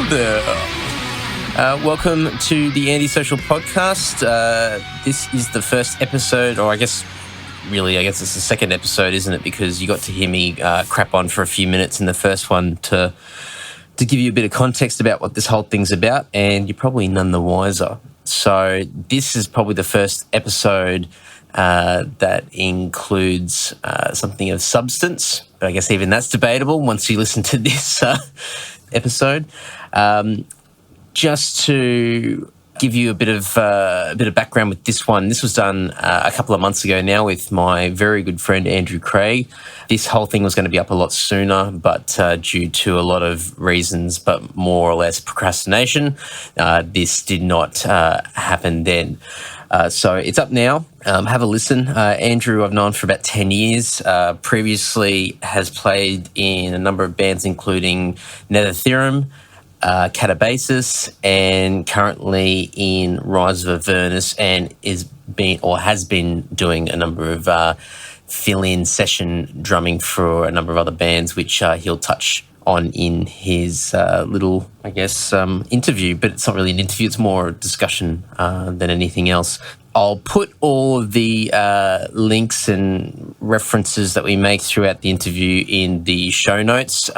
there. Welcome to the Antisocial Podcast. This is the first episode, or I guess it's the second episode, isn't it? Because you got to hear me crap on for a few minutes in the first one to give you a bit of context about what this whole thing's about, and you're probably none the wiser. So this is probably the first episode that includes something of substance, but I guess even that's debatable once you listen to this episode. Just to give you a bit of background with this one, this was done a couple of months ago now with my very good friend Andrew Craig. This whole thing was going to be up a lot sooner, but due to a lot of reasons, but more or less procrastination, this did not happen then. So it's up now. Have a listen. Andrew I've known for about 10 years. Previously has played in a number of bands including Nether Theorem, Catabasis, and currently in Rise of Avernus, and has been doing a number of fill-in session drumming for a number of other bands, which he'll touch on in his little, interview. But it's not really an interview; it's more a discussion than anything else. I'll put all of the links and references that we make throughout the interview in the show notes.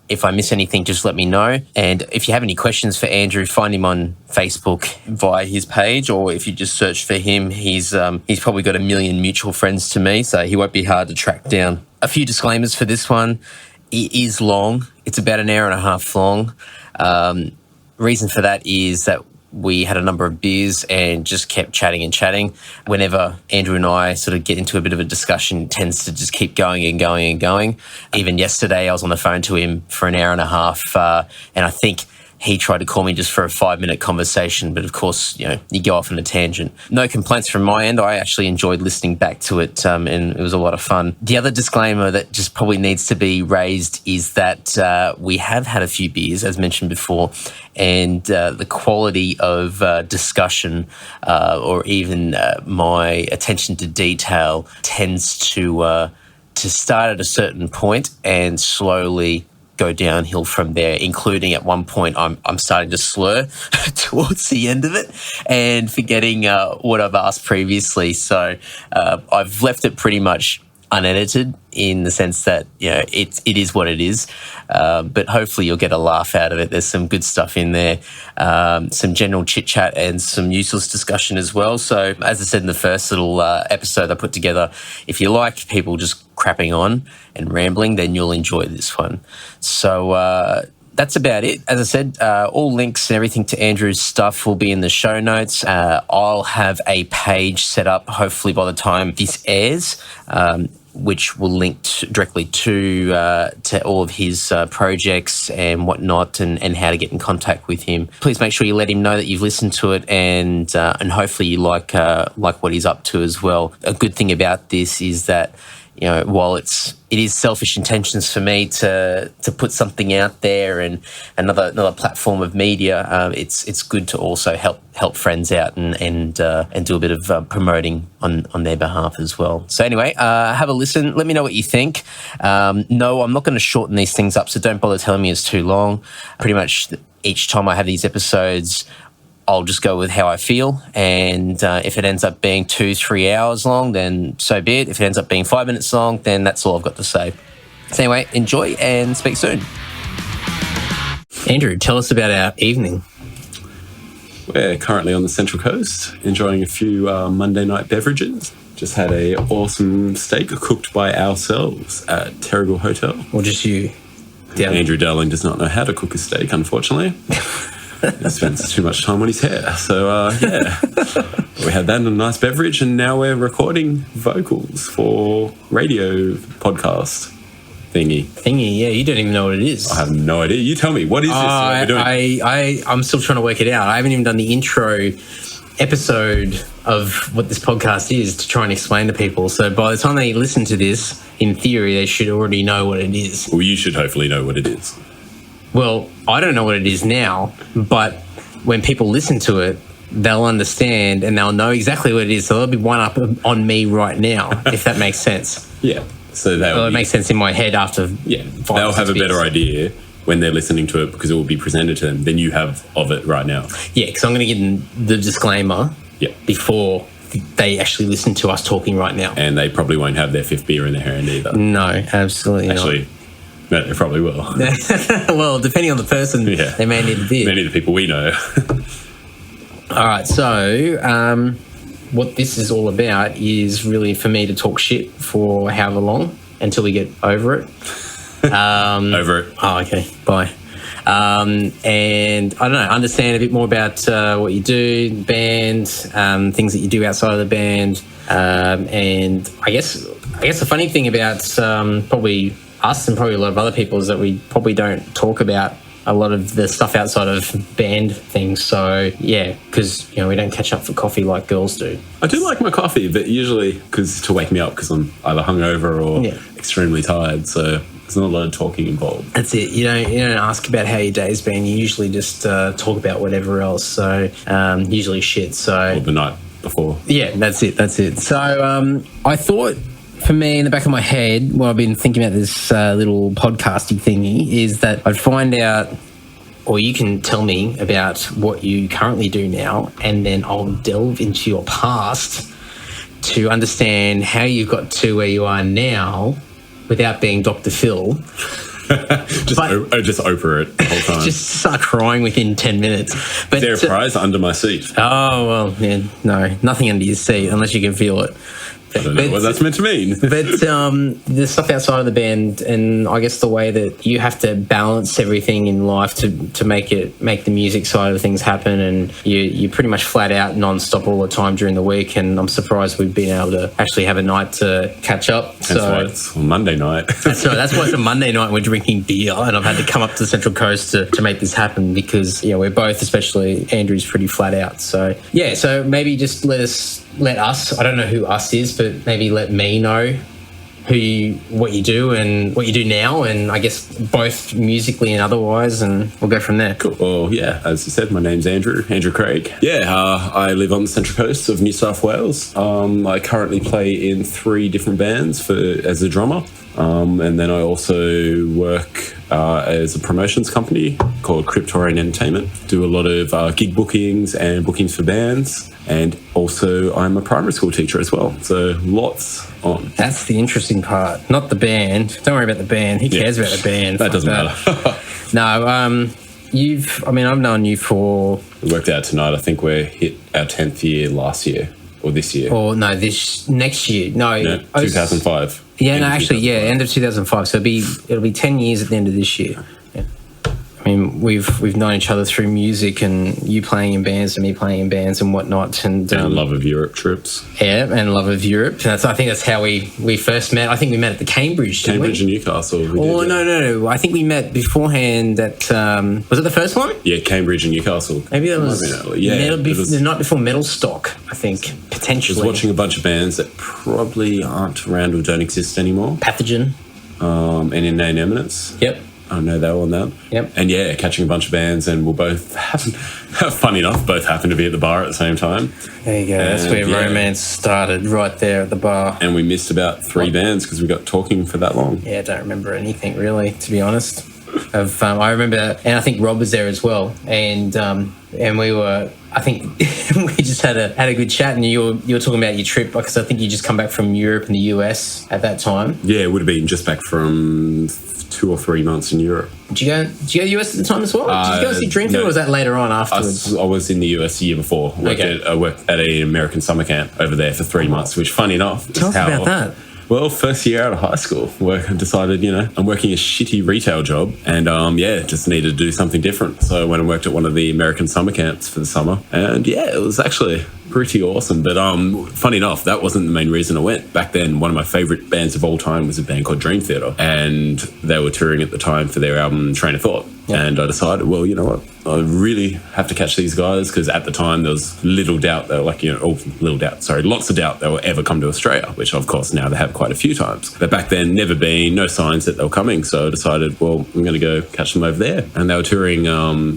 If I miss anything, just let me know. And if you have any questions for Andrew, find him on Facebook via his page, or if you just search for him, he's probably got a million mutual friends to me, so he won't be hard to track down. A few disclaimers for this one. It is long. It's about an hour and a half long. Reason for that is that we had a number of beers and just kept chatting and chatting. Whenever Andrew and I sort of get into a bit of a discussion, it tends to just keep going and going and going. Even yesterday, I was on the phone to him for an hour and a half, and I think he tried to call me just for a 5-minute conversation, but of course, you go off on a tangent. No complaints from my end. I actually enjoyed listening back to it, and it was a lot of fun. The other disclaimer that just probably needs to be raised is that we have had a few beers, as mentioned before, and the quality of discussion or even my attention to detail tends to start at a certain point and slowly go downhill from there, including at one point I'm starting to slur towards the end of it and forgetting what I've asked previously. So I've left it pretty much unedited in the sense that it is what it is, but hopefully you'll get a laugh out of it. There's some good stuff in there, some general chit chat and some useless discussion as well. So as I said in the first little episode I put together, if you like people just crapping on and rambling, then you'll enjoy this one. So that's about it. As I said, all links and everything to Andrew's stuff will be in the show notes. I'll have a page set up hopefully by the time this airs, which will link directly to all of his projects and whatnot, and how to get in contact with him. Please make sure you let him know that you've listened to it, and hopefully you like what he's up to as well. A good thing about this is that while it is selfish intentions for me to put something out there and another platform of media, it's good to also help friends out and do a bit of promoting on their behalf as well. So anyway, have a listen. Let me know what you think. No, I'm not going to shorten these things up, so don't bother telling me it's too long. Pretty much each time I have these episodes, I'll just go with how I feel, and if it ends up being 2-3 hours long, then so be it. If it ends up being 5 minutes long, then that's all I've got to say. So anyway, enjoy and speak soon. Andrew, tell us about our evening. We're currently on the Central Coast, enjoying a few Monday night beverages. Just had a awesome steak cooked by ourselves at Terrigal Hotel. Or just you? Yeah. Andrew Dowling does not know how to cook a steak, unfortunately. He spends too much time on his hair. So, we had that and a nice beverage, and now we're recording vocals for radio podcast thingy. Yeah, you don't even know what it is. I have no idea. You tell me. What is this? I'm still trying to work it out. I haven't even done the intro episode of what this podcast is to try and explain to people. So by the time they listen to this, in theory, they should already know what it is. Well, you should hopefully know what it is. Well, I don't know what it is now, but when people listen to it, they'll understand and they'll know exactly what it is. So there'll be one up on me right now, if that makes sense. Yeah. So it makes sense in my head after. Yeah. They'll have a better idea when they're listening to it, because it will be presented to them, than you have of it right now. Yeah, because I'm going to give the disclaimer before they actually listen to us talking right now. And they probably won't have their fifth beer in their hand either. No, absolutely not. Actually, no, they probably will. Well, depending on the person, they may need a beer. Many of the people we know. All right, so what this is all about is really for me to talk shit for however long until we get over it. Over it. Oh, okay. Bye. And I don't know, understand a bit more about what you do, the band, things that you do outside of the band. And I guess the funny thing about probably us and probably a lot of other people is that we probably don't talk about a lot of the stuff outside of band things. So, yeah, because, we don't catch up for coffee like girls do. I do like my coffee, but usually because to wake me up because I'm either hungover or extremely tired. So there's not a lot of talking involved. That's it. You don't ask about how your day's been. You usually just talk about whatever else. So usually shit. So Or the night before. Yeah, that's it. So I thought, for me, in the back of my head, while I've been thinking about this little podcasting thingy, is that I'd find out, or you can tell me about what you currently do now, and then I'll delve into your past to understand how you've got to where you are now without being Dr. Phil. just over it the whole time. Just start crying within 10 minutes. But, is there a prize under my seat? Oh, well, yeah, no, nothing under your seat unless you can feel it. I don't know what that's meant to mean. But the stuff outside of the band, and I guess the way that you have to balance everything in life to make the music side of things happen, and you're pretty much flat out non-stop all the time during the week, and I'm surprised we've been able to actually have a night to catch up. That's why it's Monday night. That's why it's a Monday night and we're drinking beer, and I've had to come up to the Central Coast to make this happen because we're both, especially Andrew's, pretty flat out. So so maybe just let us, I don't know who us is, but maybe let me know what you do and what you do now, and I guess both musically and otherwise, and we'll go from there. Cool. Well, as you said, my name's Andrew Craig. I live on the Central Coast of New South Wales. I currently play in 3 different bands as a drummer, and then I also work as a promotions company called Cryptorian Entertainment. Do a lot of gig bookings and bookings for bands, and also I'm a primary school teacher as well. So lots on. That's the interesting part, not the band. Don't worry about the band. Who cares about the band? That doesn't matter. No, I've known you for... We worked out tonight. I think we're hit our 10th year last year, or this year. Or no, this next year. No, 2005. Yeah, no, actually, end of 2005. So it'll be 10 years at the end of this year. Yeah. I mean, we've known each other through music, and you playing in bands and me playing in bands and whatnot, and love of Europe trips. Yeah, and love of Europe. I think that's how we first met. I think we met at the Cambridge. Cambridge and Newcastle. No. I think we met beforehand at. Was it the first one? Yeah, Cambridge and Newcastle. Maybe that was the night before Metal Stock. I think potentially. I was watching a bunch of bands that probably aren't around or don't exist anymore. Pathogen. And Inane Eminence. Yep. I know they were on that. Yep. And catching a bunch of bands, and we'll both funny enough, both happened to be at the bar at the same time. There you go. That's where romance started, right there at the bar. And we missed about 3 bands because we got talking for that long. Yeah, I don't remember anything really, to be honest. I remember, and I think Rob was there as well, and we were. I think we just had a good chat, and you were talking about your trip because I think you just come back from Europe and the US at that time. Yeah, it would have been just back from 2 or 3 months in Europe. Did you go to the US at the time as well? Did you go see Dream Theater, or was that later on afterwards? I was in the US the year before. I worked at an American summer camp over there for 3 months, which, funny enough, tell us about that. Well, first year out of high school, I decided, I'm working a shitty retail job, and just needed to do something different. So I went and worked at one of the American summer camps for the summer, and it was actually pretty awesome. But funny enough, that wasn't the main reason I went. Back then, one of my favourite bands of all time was a band called Dream Theater, and they were touring at the time for their album Train of Thought. Yep. And I decided, well, you know what, I really have to catch these guys, because at the time there was lots of doubt they will ever come to Australia, which of course now they have quite a few times. But back then, never been, no signs that they were coming. So I decided, well, I'm going to go catch them over there. And they were touring,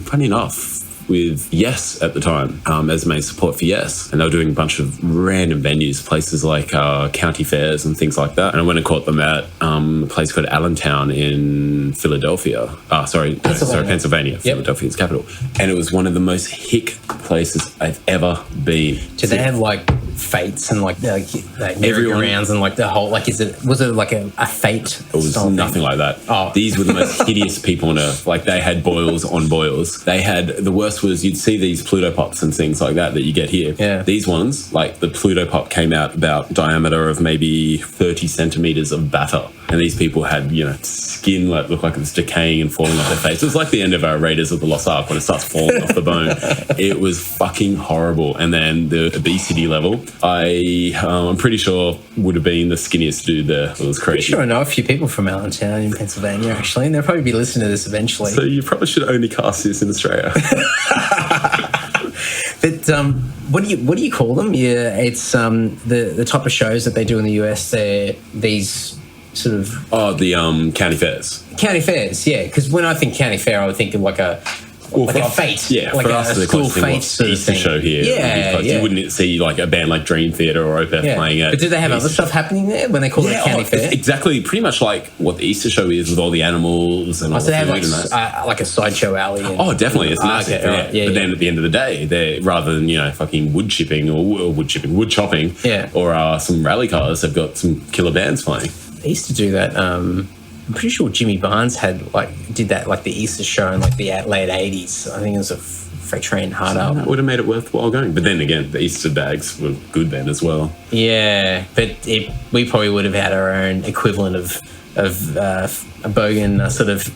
funny enough, with Yes at the time as main support for Yes. And they were doing a bunch of random venues, places like county fairs and things like that. And I went and caught them at a place called Allentown in Philadelphia. Pennsylvania. Yep. Philadelphia's capital. And it was one of the most hick places I've ever been. Did they have like fates and like merry-go-rounds and like the whole, like, was it like a fate? It was nothing like that. Oh. These were the most hideous people on earth. Like, they had boils on boils. They had, the worst was you'd see these Pluto pops and things like that you get here. Yeah. These ones, like the Pluto pop came out about diameter of maybe 30 centimeters of batter. And these people had, skin that looked like it was decaying and falling off their face. It was like the end of our Raiders of the Lost Ark when it starts falling off the bone. It was fucking horrible. And then the obesity level, I'm pretty sure would have been the skinniest dude there. It was crazy. I'm sure I know a few people from Allentown in Pennsylvania, actually, and they'll probably be listening to this eventually. So you probably should only cast this in Australia. But what do you call them? Yeah, it's the type of shows that they do in the US. They're these sort of the county fairs. County fairs, yeah. Because when I think county fair, I would think of like a fate. Yeah, like for us, a school fate sort of Easter thing. show here. Yeah. You wouldn't see like a band like Dream Theater or Opeth playing it. But do they have other stuff happening there when they call it a county fair? It's exactly, pretty much like what the Easter show is with all the animals and all the they have food like a sideshow alley. Definitely, it's massive. Okay, right. But then at the end of the day, they're rather than fucking wood chopping, or some rally cars, they've got some killer bands playing. They used to do that. I'm pretty sure Jimmy Barnes did that like the Easter show in like the late 80s. I think it was a Freight Train Hard Up. That would have made it worthwhile going. But then again, the Easter bags were good then as well. Yeah, but we probably would have had our own equivalent of a bogan sort of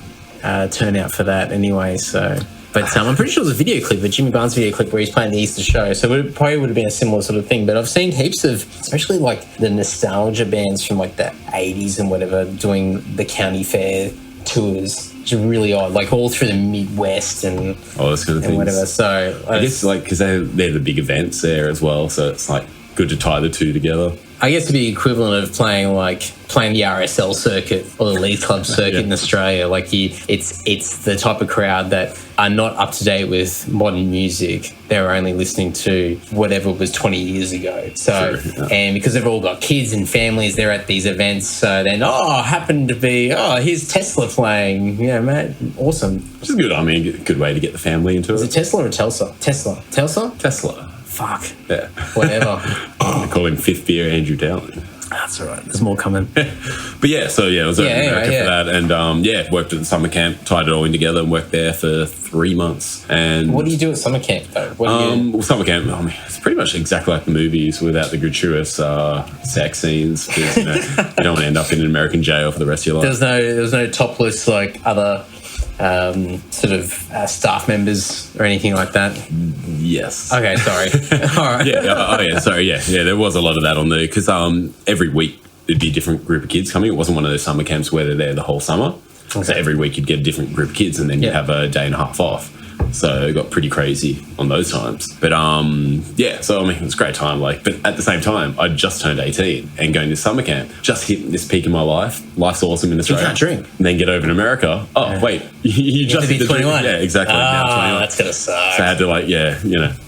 turnout for that anyway. So, but I'm pretty sure there's a video clip, a Jimmy Barnes video clip where he's playing the Easter show. So it probably would have been a similar sort of thing. But I've seen heaps of, especially like the nostalgia bands from like the 80s and whatever, doing the county fair tours. It's really odd, like all through the Midwest and those kind of things. Whatever. So I guess like because they're the big events there as well, so it's like good to tie the two together. I guess it'd be equivalent of playing the RSL circuit or the League Club circuit in Australia. Like it's the type of crowd that are not up to date with modern music. They're only listening to whatever was 20 years ago. So, and because they've all got kids and families, they're at these events. So then, happened to be, here's Tesla playing. Yeah, mate, awesome. Which is good. I mean, good way to get the family into it. Is it Tesla or Telsa? Tesla. Fuck. Yeah. Whatever. They call him Fifth Beer Andrew Dowling. That's all right. There's more coming. But yeah, so I was over in America for that, and worked at the summer camp, tied it all in together, and worked there for 3 months. And what do you do at summer camp though? Well, summer camp, it's pretty much exactly like the movies without the gratuitous sex scenes. Because, you don't want to end up in an American jail for the rest of your life. There was no topless like other staff members or anything like that. Yes. Okay, sorry. All right. Sorry. Yeah. There was a lot of that on there because every week there'd be a different group of kids coming. It wasn't one of those summer camps where they're there the whole summer. Okay. So every week you'd get a different group of kids and then you'd have a day and a half off. So it got pretty crazy on those times. But so it was a great time. But at the same time, I just turned 18 and going to summer camp, just hit this peak in my life. Life's awesome in Australia. You can't drink. And then get over in America. Wait, you just hit 21. Yeah, exactly. Now 21. That's gonna suck. So I had to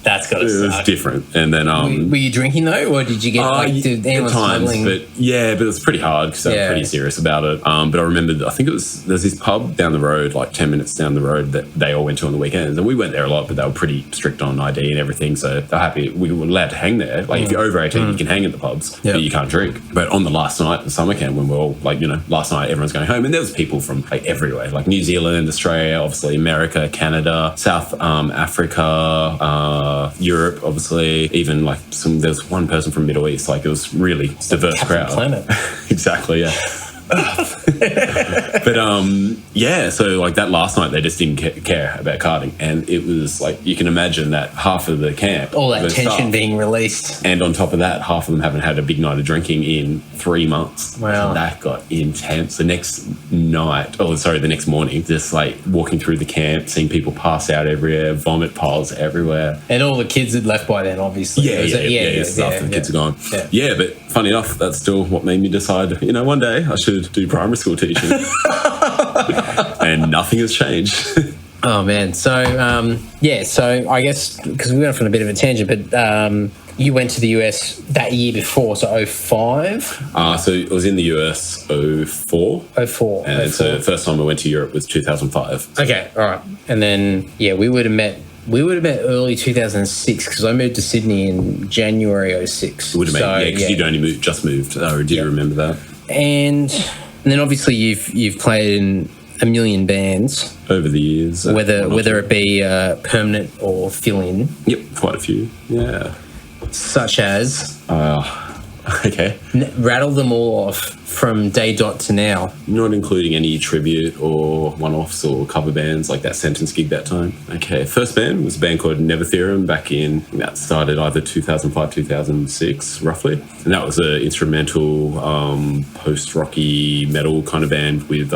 that's gotta suck. It was different. And then were you drinking though, or did you get did anyone at times? smuggling? But it was pretty hard because they were pretty serious about it. But I remember, I think there's this pub down the road, like 10 minutes down the road, that they all went to on the weekends, and we went there a lot. But they were pretty strict on ID and everything, so they're happy we were allowed to hang there. If you're over 18, you can hang at the pubs, but you can't drink. But on the last night of summer camp, when we're all last night everyone's going home, and there was people from everywhere, like New Zealand, Australia, obviously America, Canada, South Africa, Europe, obviously, even there's one person from Middle East. It was really diverse crowd. Planet. Exactly, yeah. But so that last night they just didn't care about karting, and it was you can imagine that half of the camp, all that tension staff, being released, and on top of that, half of them haven't had a big night of drinking in 3 months. Wow. So that got intense. The next morning, just walking through the camp, seeing people pass out everywhere, vomit piles everywhere, and all the kids had left by then, obviously. The kids are gone. But funny enough, that's still what made me decide, one day I should do primary school teaching. And nothing has changed. Oh man, so so I guess because we went off on a bit of a tangent, but you went to the US that year before, so 05? So it was in the US 04. 04. And so the first time I went to Europe was 2005. Okay, all right. And then, we would have met early 2006 because I moved to Sydney in January 06. It would have made, because you'd only just moved. I do remember that. And then obviously you've played in a million bands over the years, whether it be permanent or fill-in. Yep, quite a few. Yeah, such as okay, rattle them all off from day dot to now. Not including any tribute or one-offs or cover bands like that Sentence gig that time. Okay, first band was a band called Never Theorem back in, that started either 2005, 2006 roughly, and that was an instrumental post-rocky metal kind of band with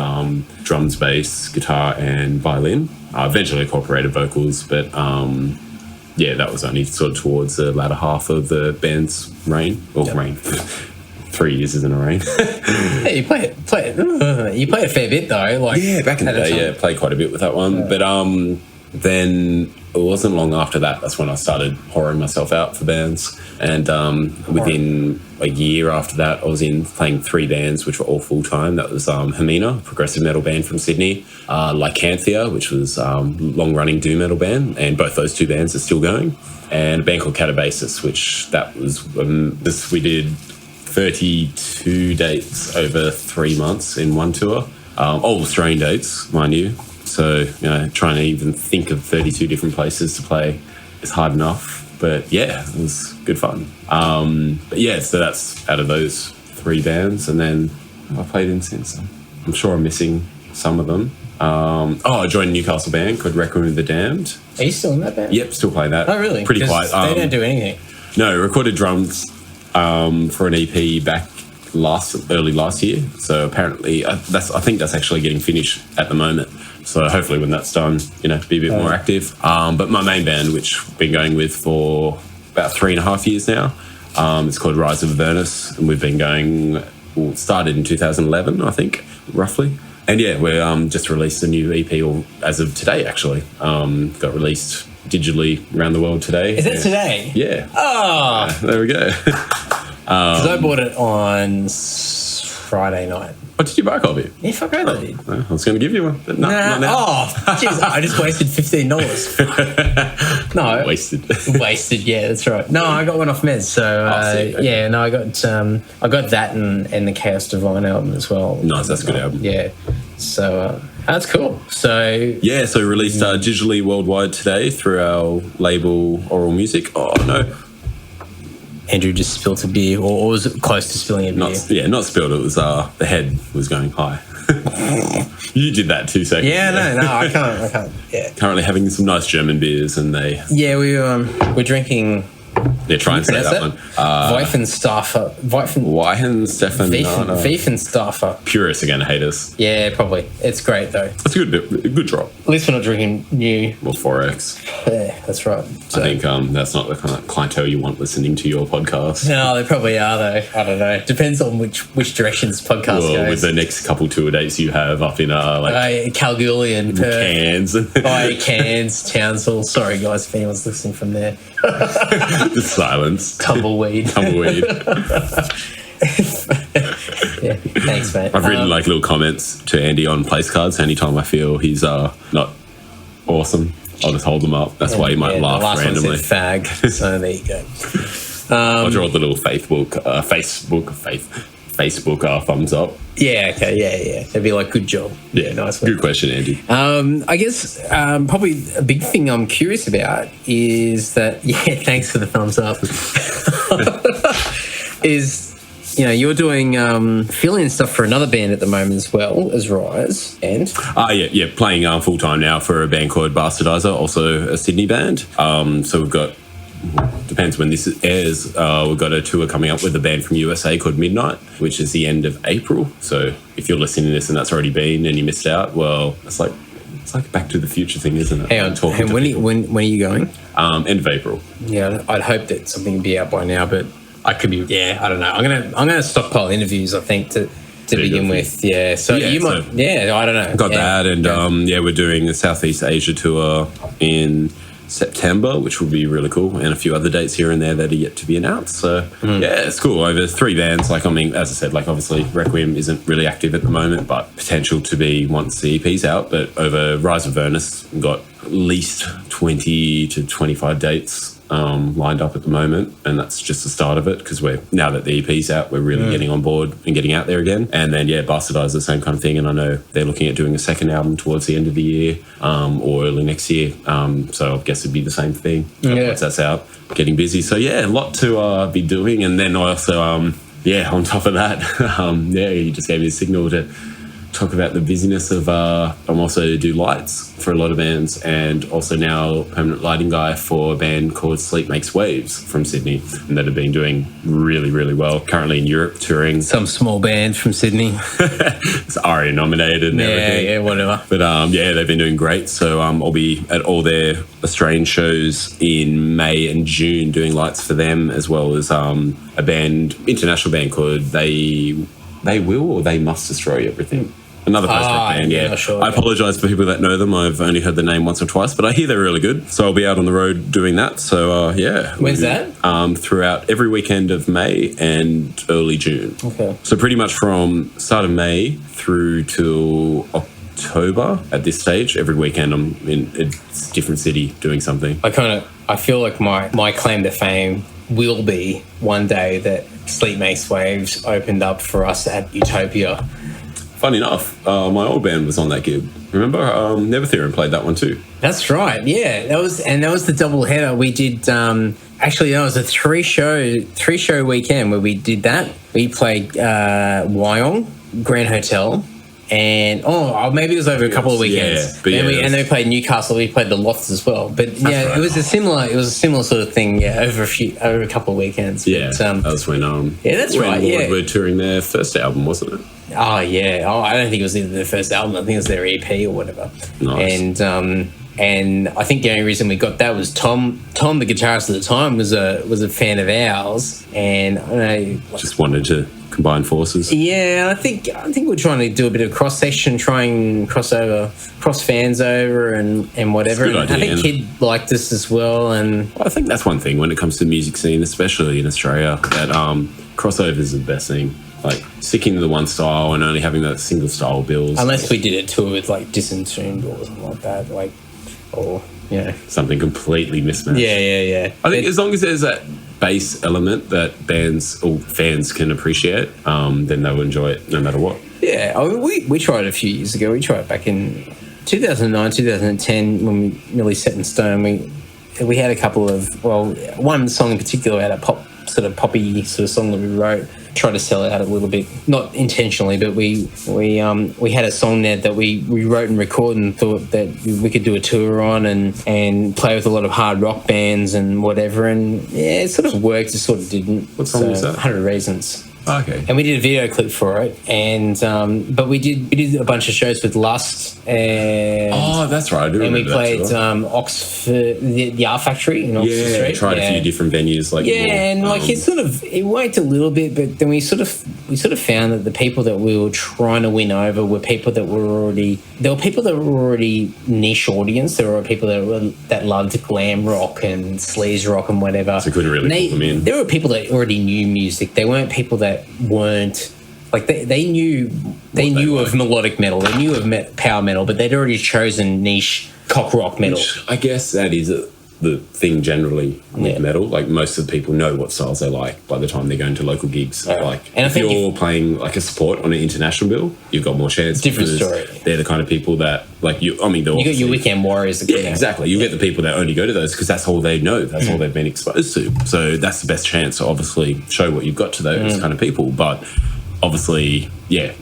drums, bass, guitar and violin. Eventually incorporated vocals, but that was only sort of towards the latter half of the band's reign. Reign. 3 years isn't a reign. Hey, you play a fair bit though. Back in the day, played quite a bit with that one. Yeah. But then it wasn't long after that. That's when I started whoring myself out for bands. And within a year after that, I was playing 3 bands, which were all full-time. That was Hermina, a progressive metal band from Sydney, Lycanthia, which was a long-running doom metal band, and both those 2 bands are still going, and a band called Catabasis, which that was we did 32 dates over 3 months in one tour, all Australian dates, mind you. So, trying to even think of 32 different places to play is hard enough. But yeah, it was good fun. So that's out of those 3 bands. And then I've played in since. I'm sure I'm missing some of them. I joined a Newcastle band called Requiem of the Damned. Are you still in that band? Yep, still playing that. Oh, really? Pretty quiet. They don't do anything. No, recorded drums for an EP back early last year. So apparently, I think that's actually getting finished at the moment. So hopefully when that's done, be a bit more active. But my main band, which I've been going with for about 3.5 years now, it's called Rise of Avernus, and we've been going, started in 2011, I think, roughly. And we're just released a new EP, or as of today, actually. Got released digitally around the world today. Is it today? Yeah. Oh! There we go. Because I bought it on Friday night. Oh, did you buy a copy? Yeah, fuck right, I did. I was going to give you one, but not now. Oh, jeez, I just wasted $15. No. Wasted, yeah, that's right. No, I got one off Mez, so okay. I got that and the Chaos Divine album as well. Nice, that's a good album. Yeah, so that's cool. So released digitally worldwide today through our label Oral Music. Oh no. Andrew just spilled a beer, or was it close to spilling a beer? Not spilled. It was the head was going high. You did that 2 seconds. Yeah, no, I can't. Yeah. Currently having some nice German beers, and they. Yeah, we're drinking. Yeah, try and say that one. Weifenstaffer. Weifenstaffer. Purists are going to hate us. Yeah, probably. It's great though. It's a good drop. At least we're not drinking new. Or 4X. Yeah, that's right. So, I think that's not the kind of clientele you want listening to your podcast. No, they probably are though. I don't know. Depends on which direction this podcast goes. With the next couple tour dates you have up in Kalgoorlie and Perth. Cairns. Cairns, Townsville. Sorry guys if anyone's listening from there. The silence. Tumbleweed. Yeah, thanks, mate. I've written little comments to Andy on place cards. Anytime I feel he's not awesome, I'll just hold them up. That's why he might laugh randomly. One said fag. So there you go. I'll draw the little Facebook thumbs up. Yeah, okay, yeah. They'd be like, good job. Yeah, nice. Good question, Andy. I guess probably a big thing I'm curious about is that, thanks for the thumbs up, is, you're doing fill-in stuff for another band at the moment as well as Rise, and... playing full-time now for a band called Bastardizer, also a Sydney band. So we've got... Depends when this airs. We've got a tour coming up with a band from USA called Midnight, which is the end of April. So if you're listening to this and that's already been and you missed out, well, it's like a Back to the Future thing, isn't it? Hang on, when are you going? End of April. Yeah, I'd hope that something would be out by now, but I could be. Yeah, I don't know. I'm gonna stockpile interviews. I think to to begin with. Yeah. So Yeah, you might. Yeah, I don't know. Got Yeah. that, and we're doing a Southeast Asia tour in September, which will be really cool, and a few other dates here and there that are yet to be announced. So yeah, it's cool. Over 3 bands. Like, I mean, as I said, like obviously Requiem isn't really active at the moment, but potential to be once the EP's out. But over Rise of Avernus, we've got at least 20 to 25 dates lined up at the moment, and that's just the start of it, because we're, now that the EP's out, we're really getting on board and getting out there again. And then Bastardizer, the same kind of thing, and I know they're looking at doing a second album towards the end of the year or early next year, so I guess it'd be the same thing once that's out, getting busy. So yeah, a lot to be doing. And then also on top of that, you just gave me a signal to talk about the busyness of I'm also do lights for a lot of bands, and also now permanent lighting guy for a band called Sleep Makes Waves from Sydney, and that have been doing really, really well. Currently in Europe touring. Some small band from Sydney. It's ARIA nominated and everything. Yeah, whatever. But they've been doing great. So I'll be at all their Australian shows in May and June doing lights for them, as well as a band, international band called They Will or They Must Destroy Everything. Another post-rock band, Sure, I apologise for people that know them. I've only heard the name once or twice, but I hear they're really good. So I'll be out on the road doing that. So, When's that? Throughout every weekend of May and early June. Okay. So pretty much from start of May through till October at this stage, every weekend I'm in a different city doing something. I feel like my claim to fame will be one day that Sleep Makes Waves opened up for us at Utopia. Funny enough, my old band was on that gig. Remember? Never Theorem played that one too. That's right. Yeah, that was the double header we did. Actually, that was a three show weekend where we did that. We played Wyong, Grand Hotel, and maybe it was over a couple of weekends. And then we played Newcastle. We played the Lofts as well. But it was a similar sort of thing. Yeah, over a couple of weekends. Yeah, but, that was when that's right. Lord were touring their first album, wasn't it? Oh yeah. Oh, I don't think it was their first album. I think it was their EP or whatever. Nice. And I think the only reason we got that was Tom, the guitarist at the time, was a fan of ours, and I just wanted to combine forces. Yeah, I think we're trying to do a bit of cross section, try and cross fans over and whatever. It's a good idea, I think Kid liked us as well, and I think that's one thing when it comes to the music scene, especially in Australia, that crossover is the best thing. Like sticking to the one style and only having that single style bills. Unless we did a tour with like Disentombed or something like that, something completely mismatched. Yeah. I think as long as there's that bass element that bands or fans can appreciate, then they'll enjoy it no matter what. Yeah, I mean, we tried a few years ago. We tried back in 2009, 2010 when we really set in stone. We had a couple of, one song in particular had a poppy sort of song that we wrote. Tried to sell it out a little bit, not intentionally, but we had a song there that we wrote and recorded and thought that we could do a tour on and play with a lot of hard rock bands and whatever, and it sort of worked, it sort of didn't. What song was that? 100 Reasons. Oh, okay. And we did a video clip for it, and but we did a bunch of shows with Lust. And that's right. I do and we remember played that Oxford, the Art Factory in Oxford Street. Tried a few different venues. It worked a little bit, but then we sort of found that the people that we were trying to win over were people that were already niche audience. There were people that loved glam rock and sleaze rock and whatever. So couldn't really pull them in. There were people that already knew music. They weren't people that weren't like they knew of melodic metal. They knew of power metal, but they'd already chosen niche cock rock metal. Which I guess that is the thing generally with metal. Like most of the people know what styles they like by the time they're going to local gigs. And if you're playing like a support on an international bill, you've got more chance. Different story. They're the kind of people that you got your Weekend Warriors. Yeah, exactly. You get the people that only go to those because that's all they know. That's all they've been exposed to. So that's the best chance to obviously show what you've got to those kind of people. But obviously,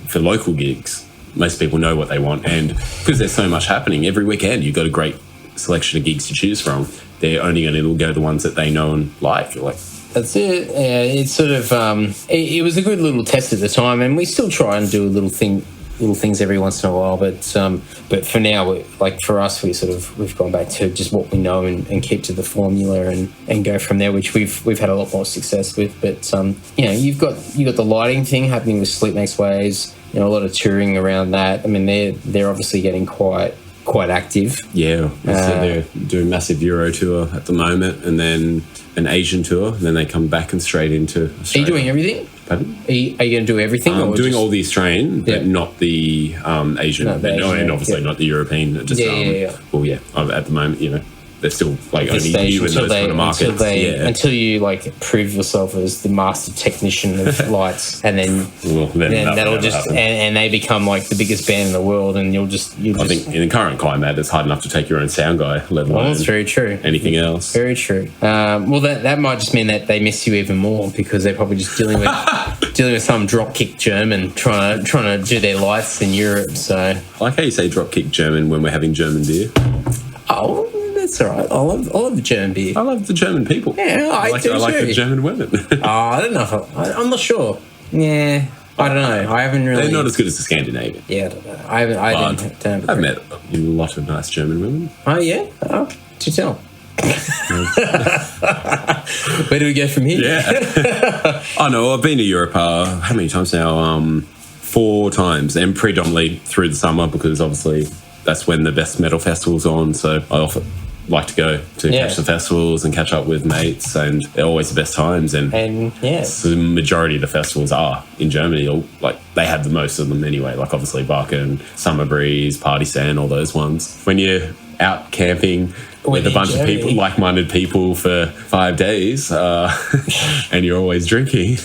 for local gigs, most people know what they want, and because there's so much happening every weekend, you've got a great selection of gigs to choose from. They're only going to go the ones that they know and like. That's it. Yeah, it's sort of it was a good little test at the time, and we still try and do a little thing little things every once in a while. But for now, for us, we've gone back to just what we know and keep to the formula and go from there, which we've had a lot more success with. But you've got the lighting thing happening with Sleep Makes Waves. A lot of touring around that. I mean, they're obviously getting quite active. Yeah, so they're doing massive Euro tour at the moment, and then an Asian tour. And then they come back and straight into Australia. Are you doing everything? Pardon? Are you going to do everything? I'm doing all the Australian, but not the Asian. Not the Asian, and obviously not the European. Just, Well, at the moment, they're still only new in those kind of markets. Until you prove yourself as the master technician of lights, and then that'll just and they become the biggest band in the world, and I think in the current climate, it's hard enough to take your own sound guy, let alone that's very true. Anything else. Very true. Well, that might just mean that they miss you even more, because they're probably just dealing with some dropkick German trying to do their lights in Europe. So I like how you say dropkick German when we're having German beer. Oh. That's all right. I love the German beer. I love the German people. Yeah, I like the German women. I don't know. I'm not sure. Yeah, I don't know. I haven't really. They're not as good as the Scandinavian. Yeah, I don't know. I've met a lot of nice German women. Oh yeah. Oh, to tell. Where do we go from here? Yeah. I've been to Europe. How many times now? 4 times, and predominantly through the summer, because obviously that's when the best metal festival's on. So I often like to go to catch the festivals and catch up with mates, and they're always the best times. And so the majority of the festivals are in Germany. They have the most of them anyway. Obviously Wacken, Summer Breeze, Party Sand, all those ones. When you're out camping with a bunch of people, like-minded people, for 5 days, and you're always drinking,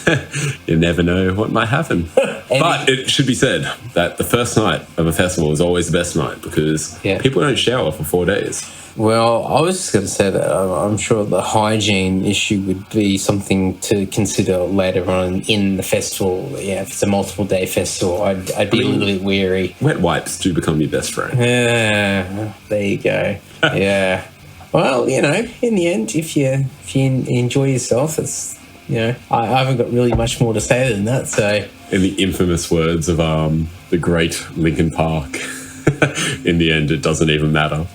you never know what might happen. But it should be said that the first night of a festival is always the best night, because people don't shower for 4 days. Well, I was just going to say that I'm sure the hygiene issue would be something to consider later on in the festival. Yeah, if it's a multiple-day festival, I'd be a little bit weary. Wet wipes do become your best friend. Yeah, there you go. Yeah. Well, in the end, if you enjoy yourself, it's I haven't got really much more to say than that. So, in the infamous words of the great Linkin Park, in the end, it doesn't even matter.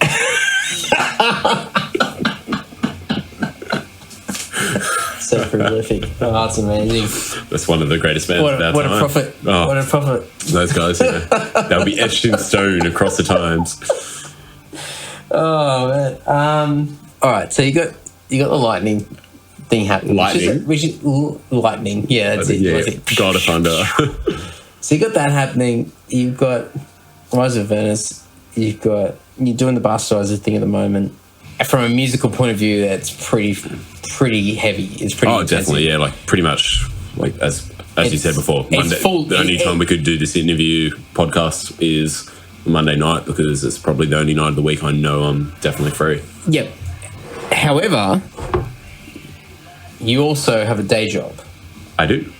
So prolific. Oh, that's amazing. That's one of the greatest bands of our time. What a prophet. Oh, what a prophet. Those guys, they'll be etched in stone across the times. Oh, man. All right, so you got the lightning thing happening. Lightning? Lightning, yeah, that's it. Yeah, God of Thunder. So you got that happening. You've got Rise of Avernus. You're doing the Bastardizer thing at the moment. From a musical point of view, that's pretty heavy. It's pretty intensive. Definitely, yeah. Pretty much, as you said before, Monday. The only time we could do this interview podcast is Monday night, because it's probably the only night of the week I know I'm definitely free. Yep. However, you also have a day job. I do.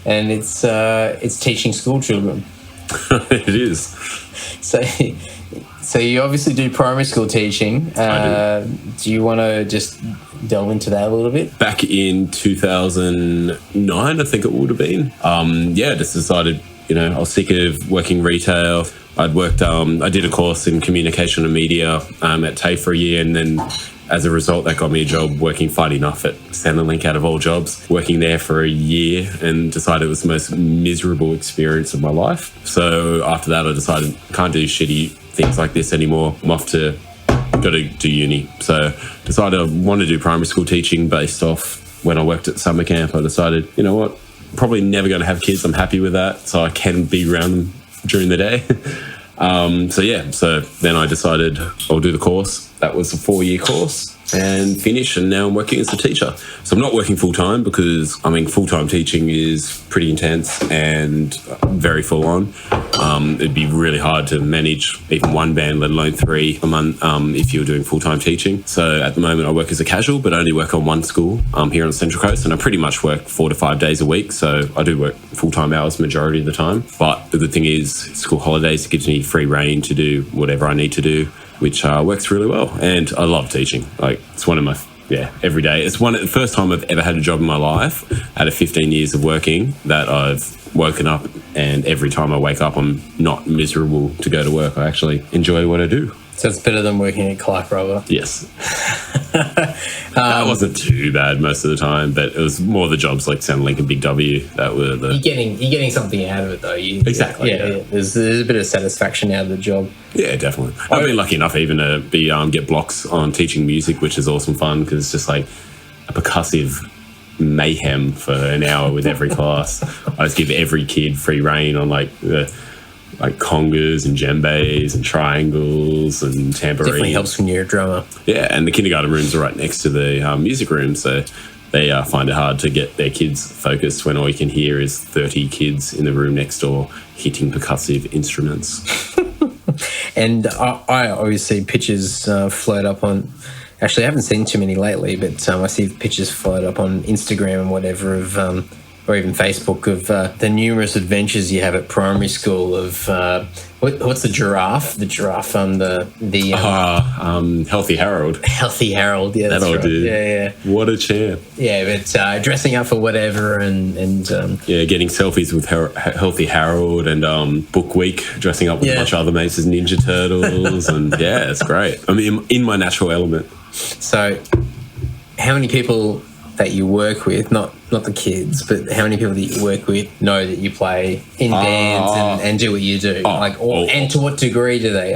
And it's teaching school children. It is. So you obviously do primary school teaching. I do. Do you want to just delve into that a little bit? Back in 2009, I think it would have been. Just decided, I was sick of working retail. I'd worked, I did a course in communication and media at TAFE for a year, and then as a result, that got me a job working Fight Enough at Centrelink, out of all jobs, working there for a year, and decided it was the most miserable experience of my life. So after that, I decided I can't do shitty things like this anymore. I'm off to go to do uni. So decided I want to do primary school teaching based off when I worked at summer camp. I decided, you know what, probably never going to have kids. I'm happy with that, so I can be around them during the day. So then I decided I'll do the course. That was a 4-year course, and finish, and now I'm working as a teacher. So I'm not working full-time, because full-time teaching is pretty intense and very full-on. It'd be really hard to manage even one band, let alone 3 a month, if you're doing full-time teaching. So at the moment I work as a casual, but I only work on one school here on the Central Coast, and I pretty much work 4 to 5 days a week. So I do work full-time hours majority of the time. But the good thing is, school holidays gives me free rein to do whatever I need to do, which works really well. And I love teaching. It's one of my every day. It's the first time I've ever had a job in my life out of 15 years of working that I've woken up, and every time I wake up, I'm not miserable to go to work. I actually enjoy what I do. So it's better than working at Clark Rubber. Yes. That wasn't too bad most of the time, but it was more the jobs like Centrelink and Big W that were the... You're getting something out of it, though. Exactly. Yeah. There's a bit of satisfaction out of the job. Yeah, definitely. I've been lucky enough even to be get blocks on teaching music, which is awesome fun because it's just like a percussive mayhem for an hour with every class. I just give every kid free rein on like congas and djembes and triangles and tambourines. Definitely helps when you're a drummer. Yeah, and the kindergarten rooms are right next to the music room, so they find it hard to get their kids focused when all you can hear is 30 kids in the room next door hitting percussive instruments. And I always see pictures float up on... Actually, I haven't seen too many lately, but I see pictures float up on Instagram and whatever of... or even Facebook of the numerous adventures you have at primary school of what's the giraffe? The giraffe Healthy Harold. Healthy Harold, yeah, that's that old right. dude. Yeah. What a champ. Yeah, but dressing up for whatever and getting selfies with Healthy Harold and Book Week, dressing up with a bunch of other mates as Ninja Turtles, and yeah, it's great. I mean, in my natural element. So, how many people that you work with, not the kids, but how many people that you work with know that you play in bands and do what you do? And to what degree do they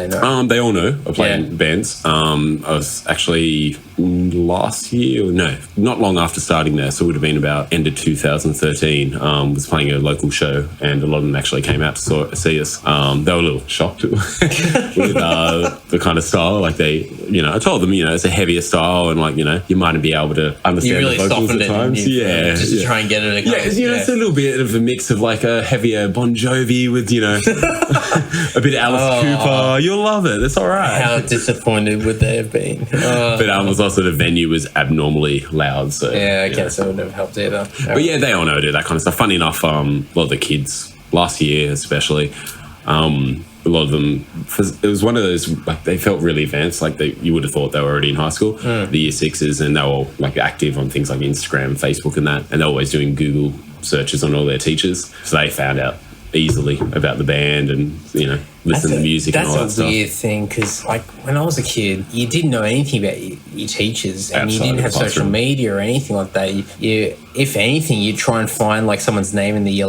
know? They all know I play in bands. I was actually last year, not long after starting there, so it would have been about end of 2013, was playing a local show, and a lot of them actually came out to see us. They were a little shocked with the kind of style. Like I told them, it's a heavier style, and you mightn't be able to understand really the vocals at times. Just to try and get it. It's a little bit of a mix of like a heavier Bon Jovi with a bit of Alice Cooper. You'll love it. It's all right. How disappointed would they have been? But also the venue was abnormally loud. So so it wouldn't have helped either. But they all know to do that kind of stuff. Funny enough, a lot of the kids last year, especially. A lot of them, it was one of those, they felt really advanced, you would have thought they were already in high school, the year sixes, and they were all active on things like Instagram, Facebook and that, and they're always doing Google searches on all their teachers, so they found out easily about the band and, listen to music and all that stuff. That's a weird thing, because when I was a kid, you didn't know anything about your teachers, and you didn't have social media or anything like that. If anything, you'd try and find someone's name in the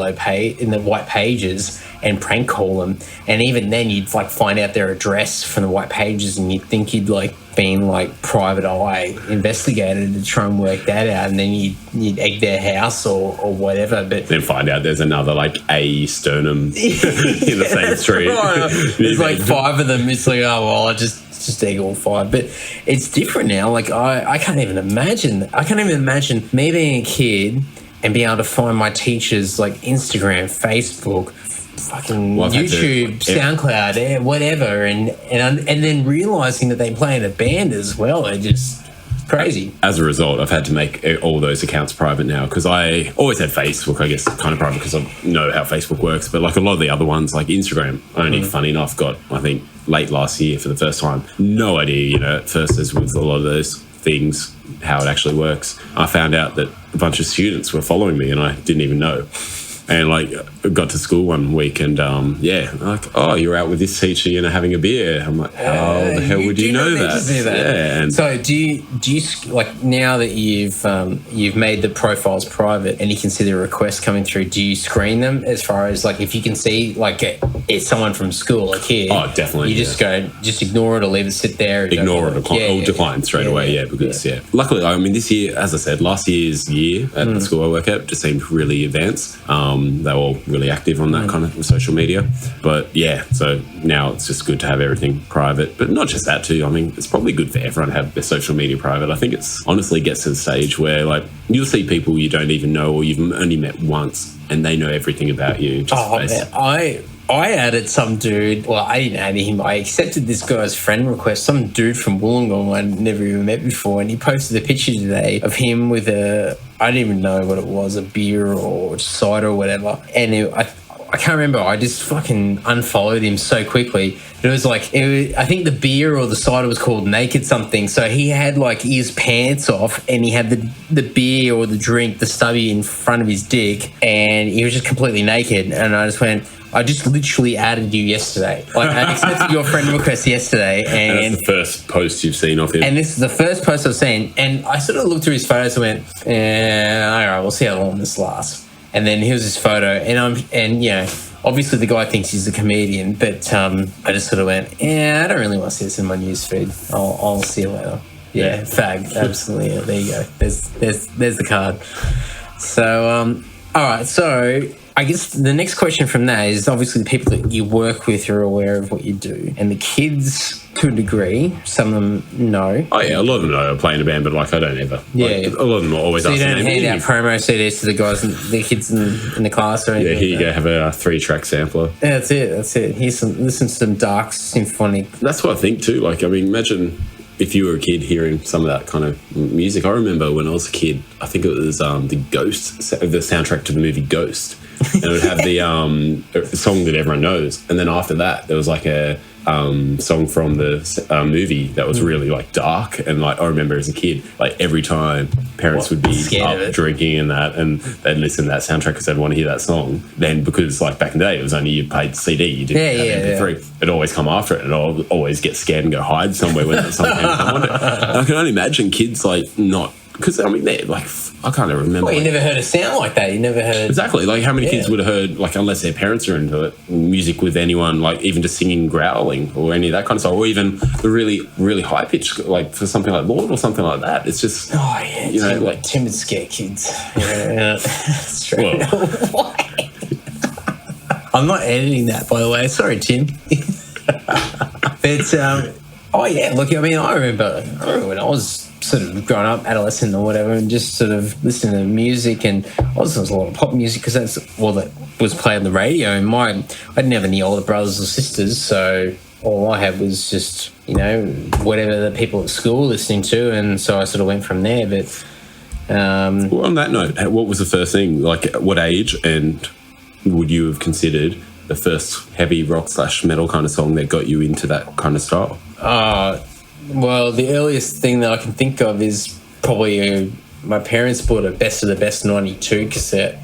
white pages and prank call them, and even then you'd find out their address from the white pages, and you'd think you'd been private eye investigated to try and work that out, and then you'd egg their house or whatever, but then find out there's another A sternum in the same street. Right. There's 5 of them. It's I just egg all 5. But it's different now. I can't even imagine me being a kid and being able to find my teachers Instagram, Facebook, fucking YouTube, SoundCloud, whatever, and then realizing that they play in a band as well. They're just crazy. As a result, I've had to make all those accounts private now, because I always had Facebook, I guess, kind of private because I know how Facebook works. But a lot of the other ones, like Instagram, only funny enough got, I think, late last year for the first time. No idea, at first, as with a lot of those things, how it actually works. I found out that a bunch of students were following me and I didn't even know. And got to school one week and you're out with this teacher, having a beer. I'm like, how the hell would you know that? Yeah. And so do you now that you've made the profiles private and you can see the requests coming through, do you screen them as far as if you can see it's someone from school, a kid? Oh, definitely. You just ignore it or leave it sit there. Ignore it or decline straight away. Because luckily, this year, as I said, last year's year at the school I work at just seemed really advanced. They were all really active on that kind of social media. But so now it's just good to have everything private. But not just that too. It's probably good for everyone to have their social media private. I think it's honestly gets to the stage where you'll see people you don't even know or you've only met once and they know everything about you. Man, I added some dude. Well, I didn't add him. I accepted this guy's friend request. Some dude from Wollongong I'd never even met before, and he posted a picture today of him with I didn't even know what it was, a beer or cider or whatever. And I can't remember. I just fucking unfollowed him so quickly. It was like, I think the beer or the cider was called Naked something. So he had like his pants off and he had the beer or the drink, the stubby in front of his dick, and he was just completely naked. And I just went, I just literally added you yesterday. Like, I accepted your friend request yesterday. And that's the first post you've seen of him. And this is the first post I've seen. And I sort of looked through his photos and went, all right, we'll see how long this lasts. And then here's his photo. And you know, obviously the guy thinks he's a comedian, but I just sort of went, I don't really want to see this in my newsfeed. I'll see you later. Yeah, fag. Absolutely. Yeah, there you go. There's the card. So, all right. So I guess the next question from that is obviously the people that you work with are aware of what you do, and the kids, to a degree, some of them know. Oh yeah, a lot of them know I play in a band, but like I don't ever. Yeah, like, a lot of them are always so you asking. don't hand out promo CDs to the guys, the kids in the class or anything. Yeah, here you go. Have a 3-track sampler. Yeah, that's it. Listen to some dark symphonic. That's what I think too. Like, I mean, imagine if you were a kid hearing some of that kind of music. I remember when I was a kid, I think it was the Ghost, the soundtrack to the movie Ghost. And it would have the song that everyone knows. And then after that, there was like a song from the movie that was really like dark. And like I remember as a kid, like every time parents would be up drinking and that, and they'd listen to that soundtrack because they'd want to hear that song. Then because like back in the day, it was only you paid CD, you didn't have MP3. It'd always come after it, and I'd always get scared and go hide somewhere when that song came on. I can only imagine kids like not. Because, I mean, they're like, I can't even remember. Well, you never heard a sound like that. You never heard... Exactly. Like, how many kids would have heard, like, unless their parents are into it, music with anyone, like, even just singing growling or any of that kind of stuff, or even the really, really high pitch, like, for something like Lord or something like that. It's just... Oh, yeah. You know, like... Timid, scare kids. Yeah. Straight up. I'm not editing that, by the way. Sorry, Tim. But, oh, yeah. Look, I mean, I remember when I was... sort of growing up, adolescent or whatever, and just sort of listening to music, and I listened to a lot of pop music because that's all that was played on the radio. And I didn't have any older brothers or sisters, so all I had was just, you know, whatever the people at school were listening to, and so I sort of went from there. But well, on that note, what was the first thing? Like, at what age, and would you have considered the first heavy rock / metal kind of song that got you into that kind of style? Well, the earliest thing that I can think of is probably my parents bought a Best of the Best 92 cassette.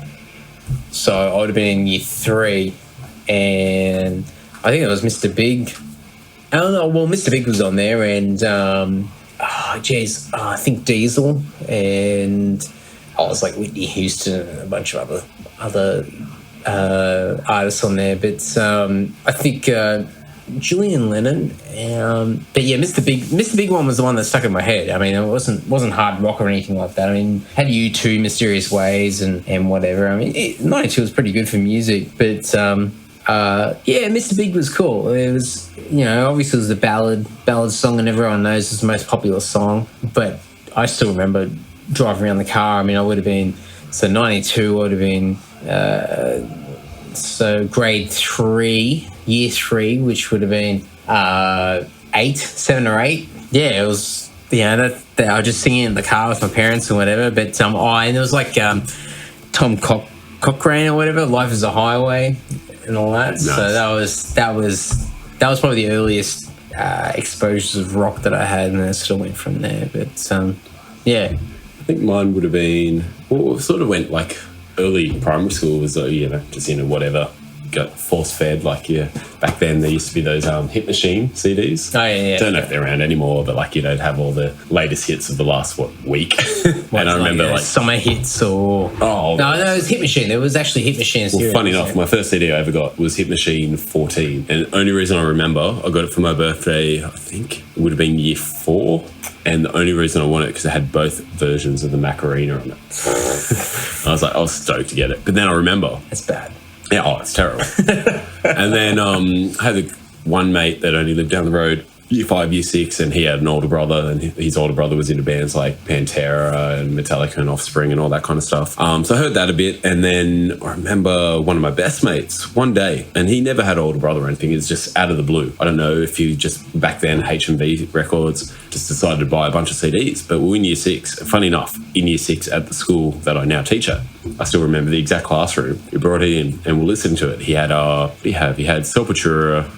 So I would have been in year 3, and I think it was Mr. Big. I don't know. Well, Mr. Big was on there, and I think Diesel, and I was like Whitney Houston and a bunch of other artists on there. But I think Julian Lennon. But yeah, Mr. Big one was the one that stuck in my head. I mean, it wasn't hard rock or anything like that. I mean, had U2, Mysterious Ways, and whatever. I mean, 92 was pretty good for music, but yeah, Mr. Big was cool. It was, you know, obviously it was a ballad song, and everyone knows it's the most popular song. But I still remember driving around the car. I mean, I would have been 92. I would have been grade 3, year 3, which would have been 7 or 8. Yeah, it was. Yeah, that I was just singing in the car with my parents and whatever. But and there was like Tom Cochrane or whatever, "Life Is a Highway" and all that. Nice. So that was probably the earliest exposures of rock that I had, and then it sort of went from there. But yeah, I think mine would have been, well, sort of went like early primary school was just whatever. Got force-fed, like, yeah. Back then, there used to be those Hit Machine CDs. Oh, yeah. Don't know if they're around anymore, but, like, it'd have all the latest hits of the last, week. And I remember, like... Summer hits or... Oh. No, it was Hit Machine. There was actually Hit Machine. Well, funny enough, my first CD I ever got was Hit Machine 14. And the only reason I remember, I got it for my birthday, I think it would have been year 4. And the only reason I wanted it because it had both versions of the Macarena on it. I was stoked to get it. But then I remember... That's bad. Yeah, it's terrible. And then I had one mate that only lived down the road, year 5, year 6, and he had an older brother, and his older brother was into bands like Pantera and Metallica and Offspring and all that kind of stuff. So I heard that a bit, and then I remember one of my best mates one day, and he never had an older brother or anything. It's just out of the blue. I don't know if he just back then H&B Records just decided to buy a bunch of CDs, but we're in year 6. Funny enough, in year 6 at the school that I now teach at. I still remember the exact classroom. He brought it in and we're listening to it. He had he had Sepultura,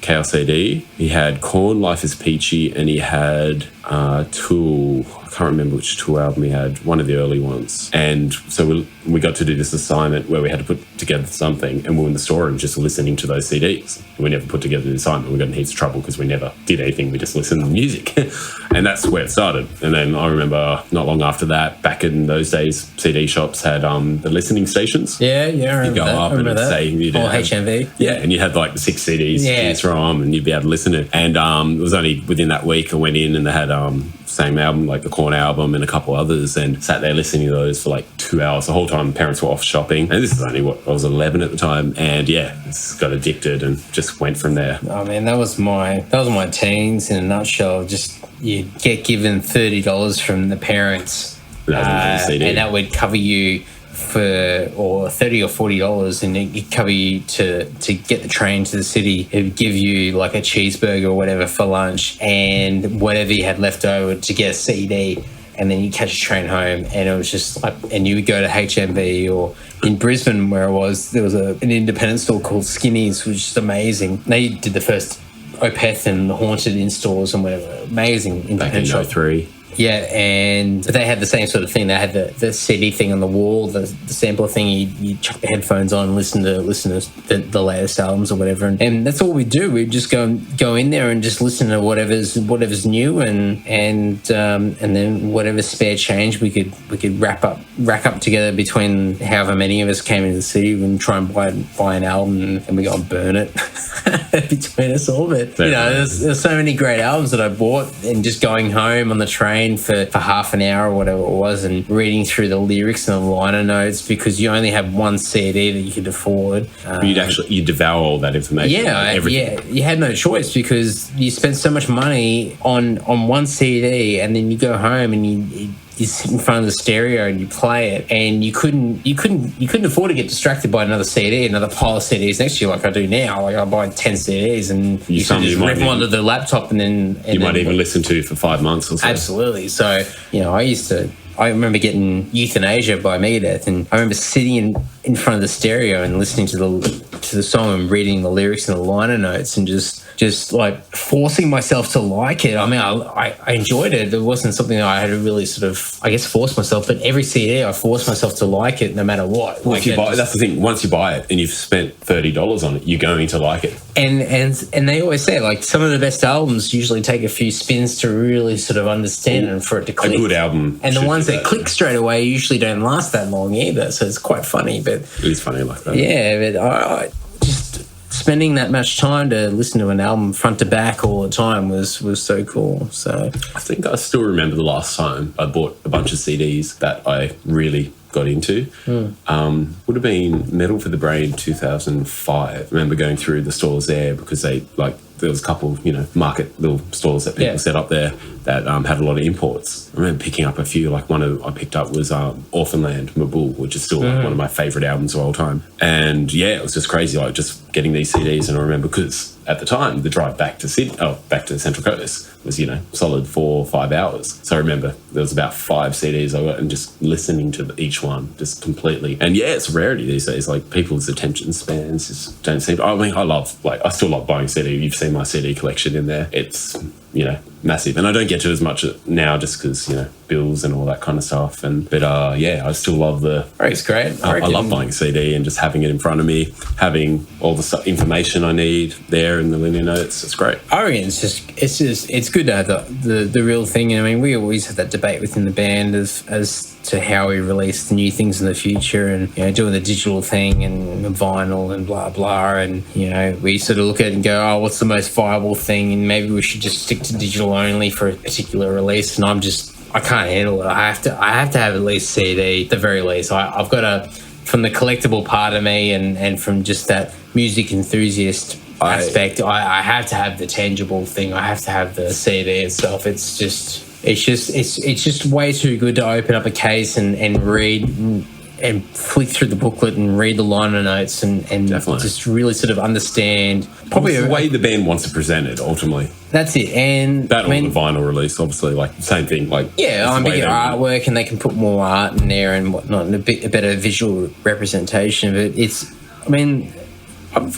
Chaos AD. He had Korn, Life is Peachy, and he had Tool. I can't remember which Tool album he had, one of the early ones. And so we got to do this assignment where we had to put together something, and we were in the storeroom just listening to those CDs. We never put together the assignment. We got in heaps of trouble because we never did anything. We just listened to music. And that's where it started. And then I remember not long after that, back in those days, CD shops had the listening stations. Yeah, I remember You'd go that. up and it'd say... Or HMV. Yeah, and you had like the 6 CDs to choose from, and you'd be able to listen to it. And it was only within that week I went in and they had same album, like the Korn album and a couple others, and sat there listening to those for like 2 hours. The whole time parents were off shopping. And this is only, I was 11 at the time. And yeah, just got addicted and just went from there. Oh man, that was my teens in a nutshell. Just you'd get given $30 from the parents, and that would cover you for $30 or $40, and it'd cover you to get the train to the city. It would give you like a cheeseburger or whatever for lunch, and whatever you had left over to get a CD. And then you catch a train home, and it was just like, and you would go to HMV, or in Brisbane where I was, there was an independent store called Skinny's, which is amazing. They did the first Opeth and Haunted in stores and whatever. Amazing independent shop. Back in 03. Yeah, and they had the same sort of thing. They had the CD thing on the wall, the sampler thing. You chuck the headphones on and listen to the latest albums or whatever, and that's all we do. We just go in there and just listen to whatever's new, and then whatever spare change we could rack up together between however many of us came into the city and try and buy an album, and we go and burn it between us all. But there's so many great albums that I bought, and just going home on the train for half an hour or whatever it was, and reading through the lyrics and the liner notes, because you only have one CD that you could afford. You'd devour all that information. Yeah, you had no choice, because you spent so much money on one CD, and then you go home and you sit in front of the stereo and you play it, and you couldn't afford to get distracted by another CD, another pile of CDs next to you like I do now. Like I buy 10 CDs and you can just rip them onto the laptop, and then you might even listen to for 5 months or so. Absolutely. So I remember getting Euthanasia by Megadeth, and I remember sitting in front of the stereo and listening to the song and reading the lyrics and the liner notes, and just like forcing myself to like it. I mean, I enjoyed it. It wasn't something that I had to really sort of, I guess, force myself, but every CD I forced myself to like it no matter what. Well, that's the thing. Once you buy it and you've spent $30 on it, you're going to like it. And they always say, like, some of the best albums usually take a few spins to really sort of understand and for it to click. A good album. And the ones that click straight away usually don't last that long either. So it's quite funny. But it is funny like that. Yeah, but I just spending that much time to listen to an album front to back all the time was so cool. So I think I still remember the last time I bought a bunch of CDs that I really got into. Would have been Metal for the Brain 2005. I remember going through the stores there, because there was a couple, market little stores that people set up there that had a lot of imports. I remember picking up a few. Like one I picked up was Orphanland, Mabul, which is still one of my favourite albums of all time. And yeah, it was just crazy, like just getting these CDs. And I remember, because at the time the drive back to the Central Coast was solid 4 or 5 hours. So I remember there was about 5 CDs I got, and just listening to each one just completely. And yeah, it's a rarity these days. Like people's attention spans just don't seem. I mean, I still love buying CD. You've seen my CD collection in there. It's massive, and I don't get to as much now just because bills and all that kind of stuff. But I still love it's great. I love buying a CD and just having it in front of me, having all the information I need there in the linear notes. It's great. I reckon it's good to have the real thing. And I mean, we always have that debate within the band as to how we release the new things in the future, and doing the digital thing and vinyl and blah blah, and we sort of look at it and go, oh, what's the most viable thing, and maybe we should just stick to digital only for a particular release. And I can't handle it. I have to have at least CD, at the very least. I've got to, from the collectible part of me and from just that music enthusiast aspect, I have to have the tangible thing. I have to have the CD itself. It's just way too good to open up a case and read and flick through the booklet and read the liner notes and just really sort of understand. Probably the way the band wants to present it, ultimately. That's it. And that, or the vinyl release, obviously, like same thing. Like bigger artwork, and they can put more art in there and whatnot, and a better visual representation of it.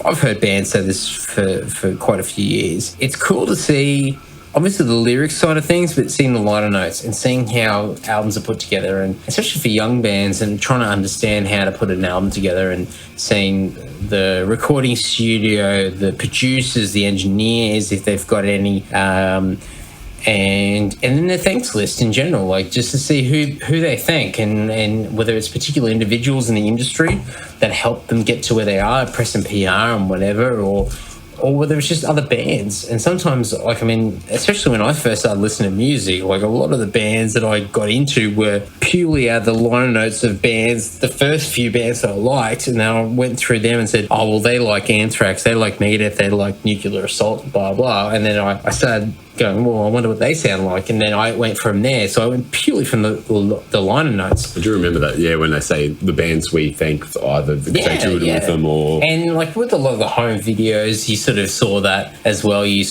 I've heard bands say this for quite a few years. It's cool to see, obviously, the lyrics side of things, but seeing the liner notes and seeing how albums are put together, and especially for young bands, and trying to understand how to put an album together, and seeing the recording studio, the producers, the engineers, if they've got any, and then the thanks list in general, like just to see who they thank, and whether it's particular individuals in the industry that help them get to where they are, press and PR and whatever, or whether it's just other bands. And sometimes, like, I mean, especially when I first started listening to music, like a lot of the bands that I got into were purely out of the liner notes of bands, the first few bands that I liked, and then I went through them and said, oh, well, they like Anthrax, they like Megadeth, they like Nuclear Assault, blah, blah. And then I started going, well, I wonder what they sound like. And then I went from there. So I went purely from the liner notes. I do remember that, yeah, when they say the bands we thank either because they toured with them or... And like with a lot of the home videos, you sort of saw that as well. You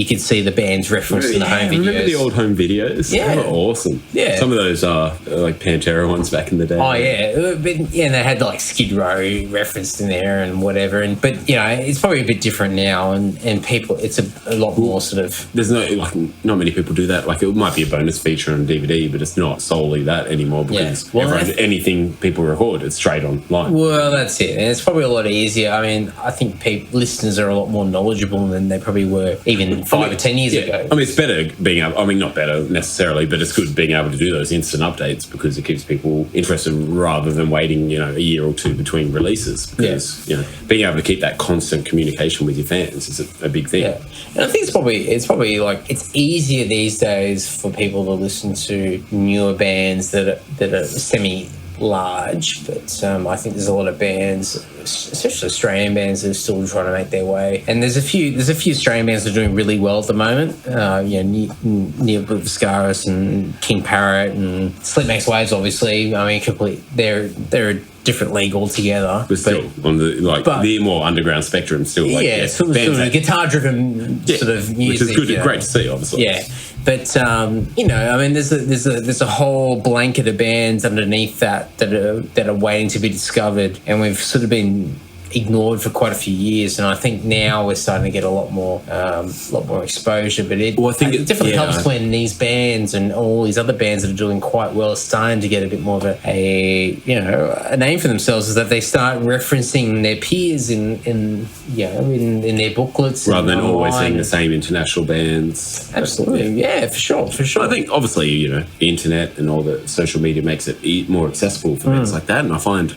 could see the bands referenced in the home videos. Remember the old home videos? Yeah. They were awesome. Yeah. Some of those are like Pantera ones back in the day. Oh, yeah. But, yeah, and they had like Skid Row referenced in there and whatever. But, you know, it's probably a bit different now, and people, it's a lot more sort of... There's not many people do that. Like, it might be a bonus feature on DVD, but it's not solely that anymore because anything people record, it's straight online. Well, that's it. And it's probably a lot easier. I mean, I think listeners are a lot more knowledgeable than they probably were even 5 or 10 years ago. I mean, it's better being able... I mean, not better necessarily, but it's good being able to do those instant updates because it keeps people interested rather than waiting, you know, a year or two between releases. Because, you know, being able to keep that constant communication with your fans is a big thing. Yeah. And I think it's probably like it's easier these days for people to listen to newer bands that are semi-large, but I think there's a lot of bands, especially Australian bands, that are still trying to make their way. And there's a few Australian bands that are doing really well at the moment. Neil Blitviscaris and King Parrot and Sleep Makes Waves, obviously. I mean, they're a different league altogether. But still, on the more underground spectrum, still. Like, sort of guitar-driven sort of music. Which is good, great to see, obviously. Yeah. But, you know, I mean, there's a whole blanket of bands underneath that are waiting to be discovered, and we've sort of been ignored for quite a few years, and I think now we're starting to get a lot more exposure. But it definitely helps when these bands and all these other bands that are doing quite well are starting to get a bit more of a name for themselves, is that they start referencing their peers in their booklets rather than always seeing the same international bands. Absolutely, for sure. I think obviously, you know, the internet and all the social media makes it more accessible for bands like that, and I find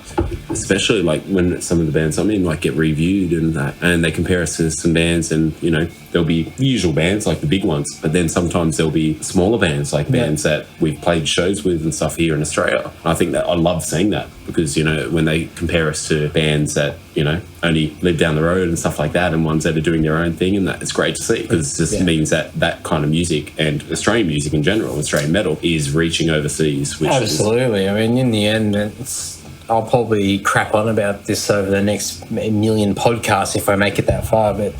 especially like when some of the bands get reviewed and they compare us to some bands, and you know, there'll be the usual bands like the big ones, but then sometimes there'll be smaller bands like bands that we've played shows with and stuff here in Australia. And I think that I love seeing that because, you know, when they compare us to bands that, you know, only live down the road and stuff like that, and ones that are doing their own thing, and that it's great to see because it just means that kind of music and Australian music in general, Australian metal, is reaching overseas. Absolutely. I mean, in the end, I'll probably crap on about this over the next million podcasts if I make it that far, but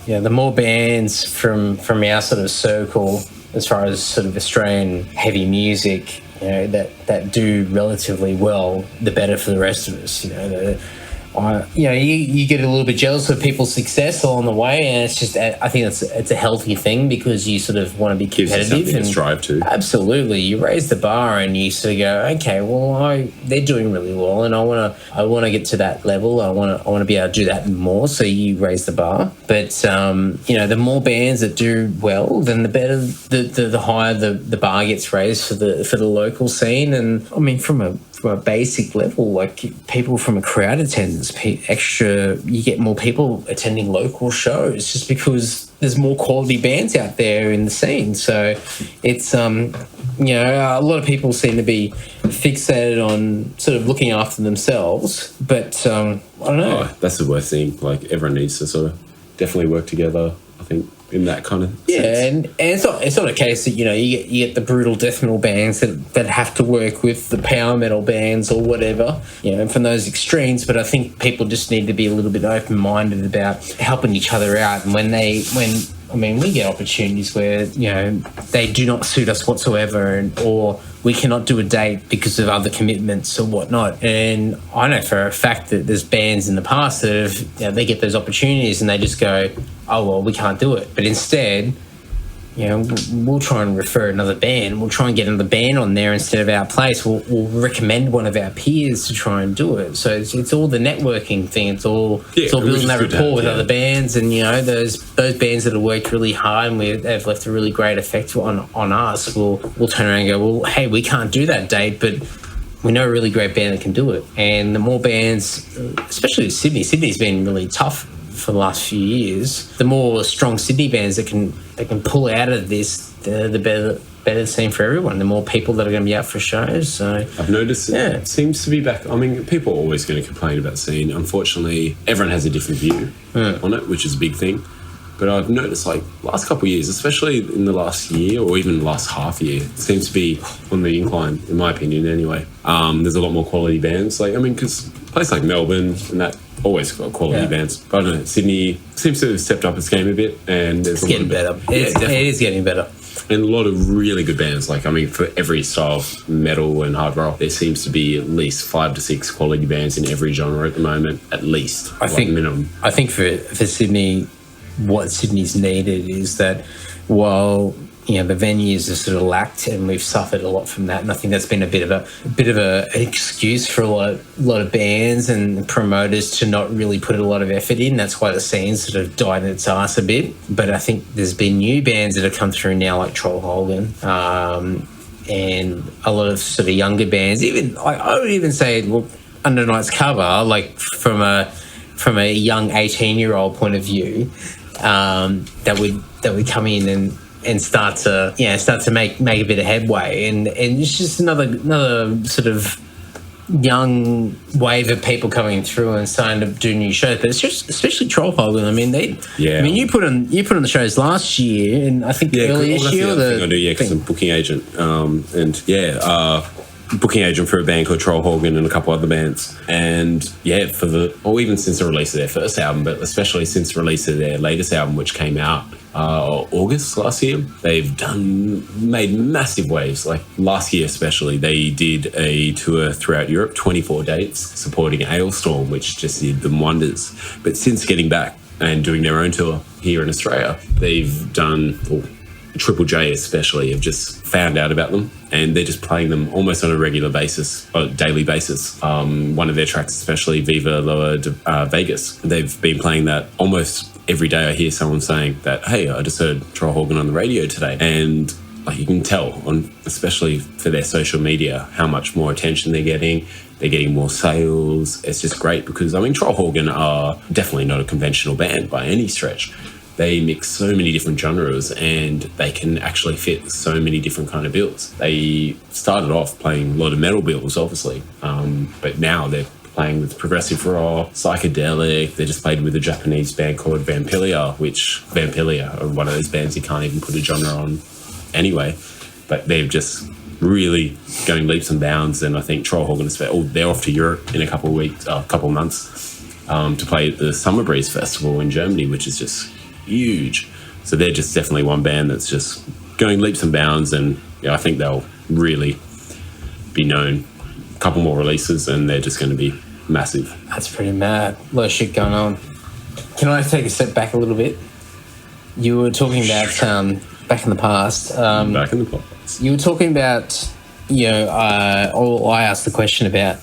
the more bands from our sort of circle, as far as sort of Australian heavy music, you know, that do relatively well, the better for the rest of us. You get a little bit jealous of people's success along the way, and it's just, I think it's a healthy thing because you sort of want to be competitive and strive to. Absolutely, you raise the bar and you sort of go, okay, well, they're doing really well, and I want to get to that level. I want to be able to do that more. So you raise the bar, but the more bands that do well, then the better, the higher the bar gets raised for the local scene. And I mean, from a basic level, like people from a crowd attendance, you get more people attending local shows just because there's more quality bands out there in the scene. So it's a lot of people seem to be fixated on sort of looking after themselves, but I don't know. Oh, that's the worst thing. Like, everyone needs to sort of definitely work together, I think, in that kind of sense. Yeah, and it's not a case that, you know, you get the brutal death metal bands that have to work with the power metal bands or whatever, you know, from those extremes. But I think people just need to be a little bit open-minded about helping each other out. And when I mean, we get opportunities where, they do not suit us whatsoever, or we cannot do a date because of other commitments or whatnot. And I know for a fact that there's bands in the past that have, they get those opportunities and they just go, oh, well, we can't do it. But instead, we'll try and refer another band. We'll try and get another band on there instead of our place. We'll recommend one of our peers to try and do it. So it's all the networking thing. It's all building that rapport with other bands, and those bands that have worked really hard and they've left a really great effect on us. We'll turn around and go, well, hey, we can't do that date, but we know a really great band that can do it. And the more bands, especially Sydney's been really tough for the last few years. The more strong Sydney bands that can pull out of this, the better the scene for everyone. The more people that are going to be out for shows. So I've noticed it seems to be back. I mean, people are always going to complain about the scene. Unfortunately, everyone has a different view on it, which is a big thing. But I've noticed, last couple of years, especially in the last year or even last half year, it seems to be on the incline, in my opinion, anyway. There's a lot more quality bands. Because a place like Melbourne and that always got quality bands. But I don't know, Sydney seems to have stepped up its game a bit, and it's getting better. It is getting better. And a lot of really good bands. For every style of metal and hard rock, there seems to be at least 5 to 6 quality bands in every genre at the moment, at least. I think minimum. I think for Sydney, what Sydney's needed is that while the venues are sort of lacked, and we've suffered a lot from that, and I think that's been a bit of an excuse for a lot of bands and promoters to not really put a lot of effort in. That's why the scene's sort of died in its ass a bit. But I think there's been new bands that have come through now, like Troll Hogan, and a lot of sort of younger bands. Even I would even say, Under Night's Cover, from a young 18-year-old point of view, that would come in and start to make a bit of headway, and it's just another sort of young wave of people coming through and starting to do new shows. But it's just especially Troll Hogan. I mean, you put on the shows last year, and I think earlier this year. Because I'm booking agent, booking agent for a band called Troll Hogan and a couple other bands. And even since the release of their first album, but especially since the release of their latest album, which came out August last year, they've made massive waves. Last year especially, they did a tour throughout Europe, 24 dates, supporting Ailstorm, which just did them wonders. But since getting back and doing their own tour here in Australia, they've done... Triple J especially have just found out about them, and they're just playing them almost on a regular basis, or daily basis. One of their tracks, especially Viva La Vegas, they've been playing that almost every day. I hear someone saying that, hey, I just heard Troll Hogan on the radio today. And you can tell, especially for their social media, how much more attention they're getting. They're getting more sales. It's just great because, Troll Hogan are definitely not a conventional band by any stretch. They mix so many different genres, and they can actually fit so many different kind of bills. They started off playing a lot of metal bills, obviously, but now they're playing with progressive rock, psychedelic. They just played with a Japanese band called Vampilia, which Vampilia are one of those bands you can't even put a genre on anyway. But they're just really going leaps and bounds, and I think Troll Hogan, they're off to Europe in a couple of months to play at the Summer Breeze Festival in Germany, which is just huge. So they're just definitely one band that's just going leaps and bounds, and I think they'll really be known. A couple more releases and they're just going to be massive. That's pretty mad. A lot of shit going on. Can I take a step back a little bit? You were talking about back in the past. You were talking about, I asked the question about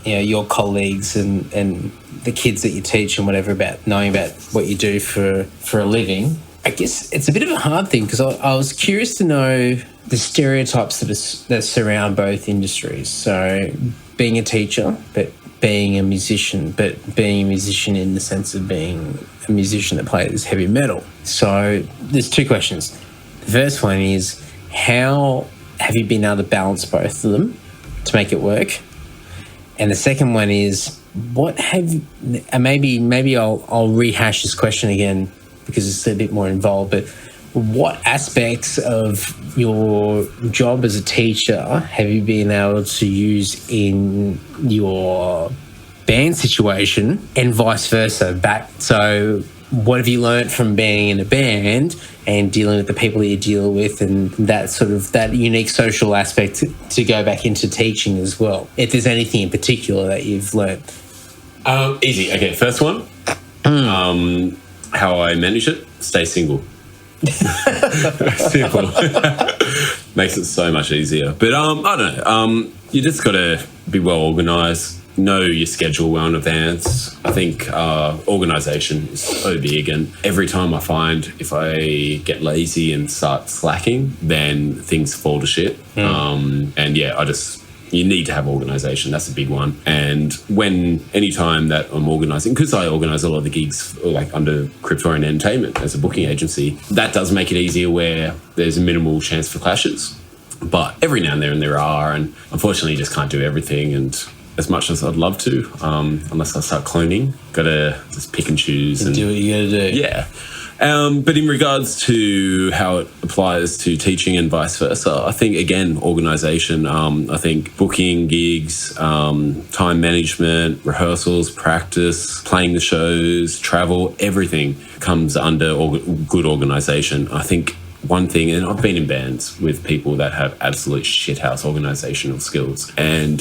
your colleagues and the kids that you teach and whatever, about knowing about what you do for a living. I guess it's a bit of a hard thing because I was curious to know the stereotypes that surround both industries. So being a teacher, but being a musician, in the sense of being a musician that plays heavy metal. So there's two questions. The first one is, how have you been able to balance both of them to make it work? And the second one is, maybe I'll rehash this question again because it's a bit more involved, but what aspects of your job as a teacher have you been able to use in your band situation and vice versa back? So what have you learnt from being in a band and dealing with the people that you deal with, and that sort of that unique social aspect to go back into teaching as well, if there's anything in particular that you've learnt? Easy. Okay, first one. How I manage it: stay single. Simple. Makes it so much easier. But I don't know. You just got to be well organised. Know your schedule well in advance. I think organisation is so big, and every time I find if I get lazy and start slacking, then things fall to shit. And yeah, you need to have organisation. That's a big one. And anytime that I'm organising, because I organise a lot of the gigs like under Cryptorian Entertainment as a booking agency, that does make it easier where there's a minimal chance for clashes. But every now and then there are, and unfortunately you just can't do everything. And as much as I'd love to, unless I start cloning, gotta just pick and choose and do what you gotta do. Yeah. But in regards to how it applies to teaching and vice versa, I think, again, organisation. I think booking gigs, time management, rehearsals, practice, playing the shows, travel, everything comes under good organisation. I think one thing, and I've been in bands with people that have absolute shithouse organisational skills, and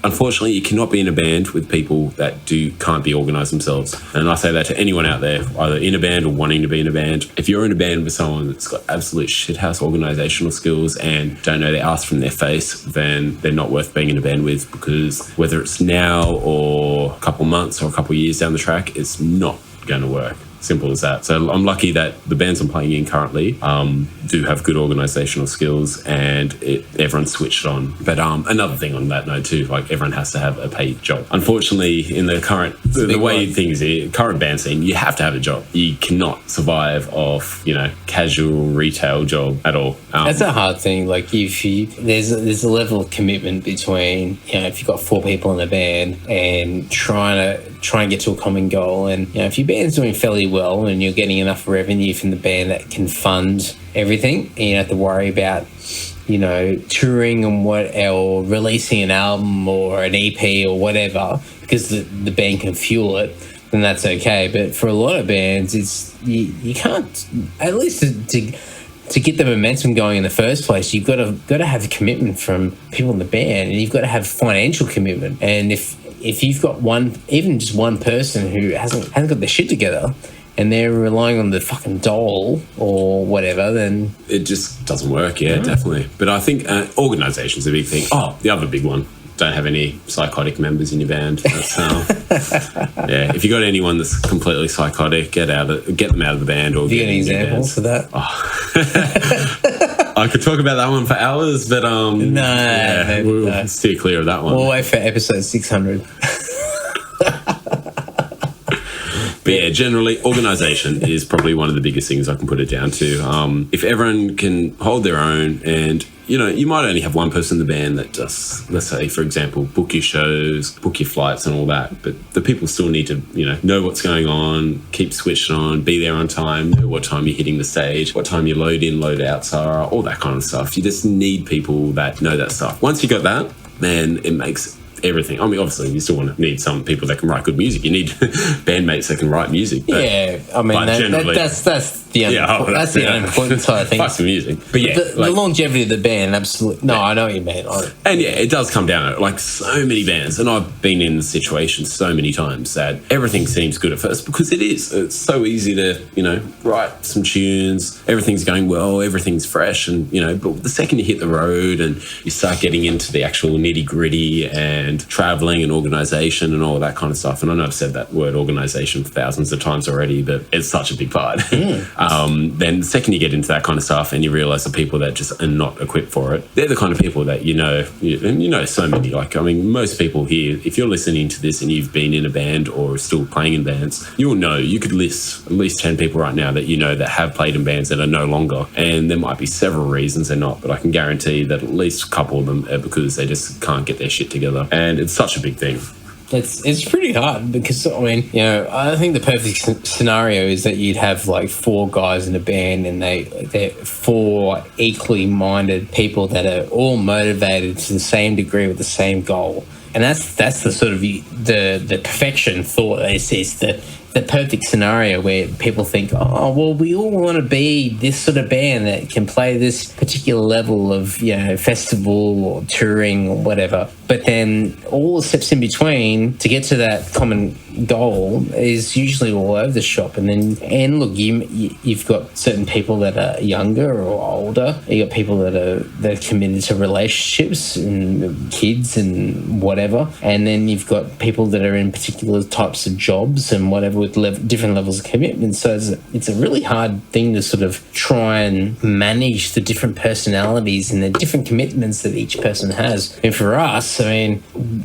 unfortunately, you cannot be in a band with people that can't be organised themselves. And I say that to anyone out there, either in a band or wanting to be in a band. If you're in a band with someone that's got absolute shithouse organisational skills and don't know their ass from their face, then they're not worth being in a band with, because whether it's now or a couple months or a couple years down the track, it's not going to work. Simple as that. So I'm lucky that the bands I'm playing in currently do have good organisational skills, and everyone's switched on. But another thing on that note too, like everyone has to have a paid job. Unfortunately, in the current current band scene, you have to have a job. You cannot survive off casual retail job at all. That's a hard thing. Like there's a level of commitment between if you've got 4 people in a band and trying to get to a common goal, and if your band's doing fairly well and you're getting enough revenue from the band that can fund everything, and you don't have to worry about touring or releasing an album or an EP or whatever, because the band can fuel it, then that's okay. But for a lot of bands, it's you can't, at least to get the momentum going in the first place, you've got to have a commitment from people in the band, and you've got to have financial commitment. And if you've got just one person who hasn't got their shit together, and they're relying on the fucking dole or whatever, then it just doesn't work. Yeah, definitely. But I think organisation's a big thing. Oh, the other big one: don't have any psychotic members in your band. That's yeah. If you got anyone that's completely psychotic, get them out of the band. Or do you get any examples for that? I could talk about that one for hours, but we'll steer clear of that one. We'll wait for episode 600. But yeah, generally, organisation is probably one of the biggest things I can put it down to. If everyone can hold their own, and you might only have one person in the band that does, let's say, for example, book your shows, book your flights and all that, but the people still need to, know what's going on, keep switched on, be there on time, know what time you're hitting the stage, what time your load in, load outs are, all that kind of stuff. You just need people that know that stuff. Once you got that, then it makes everything. I mean, obviously, you still need some people that can write good music. You need bandmates that can write music. But, yeah, I mean, that's the unimportant side of things. Fuck the music. But yeah, the longevity of the band, absolutely. No, yeah. I know what you mean. And yeah, it does come down to like so many bands, and I've been in situations so many times that everything seems good at first, because it is. It's so easy to, write some tunes, everything's going well, everything's fresh, and, but the second you hit the road and you start getting into the actual nitty-gritty and traveling and organisation and all that kind of stuff, and I know I've said that word organisation thousands of times already, but it's such a big part. Then the second you get into that kind of stuff and you realise the people that just are not equipped for it, they're the kind of people that so many, most people here, if you're listening to this and you've been in a band or still playing in bands, you'll know, you could list at least 10 people right now that that have played in bands that are no longer, and there might be several reasons they're not, but I can guarantee that at least a couple of them are because they just can't get their shit together. And it's such a big thing. It's pretty hard, because I think the perfect scenario is that you'd have like 4 guys in a band, and they're 4 equally minded people that are all motivated to the same degree with the same goal. And that's the sort of the perfection thought. It's the the perfect scenario where people think, oh, well, we all want to be this sort of band that can play this particular level of, festival or touring or whatever. But then all the steps in between to get to that common goal is usually all over the shop. And look, you've got certain people that are younger or older. You got people that are committed to relationships and kids and whatever. And then you've got people that are in particular types of jobs and whatever with different levels of commitment. So it's a really hard thing to sort of try and manage the different personalities and the different commitments that each person has. And for us, I mean,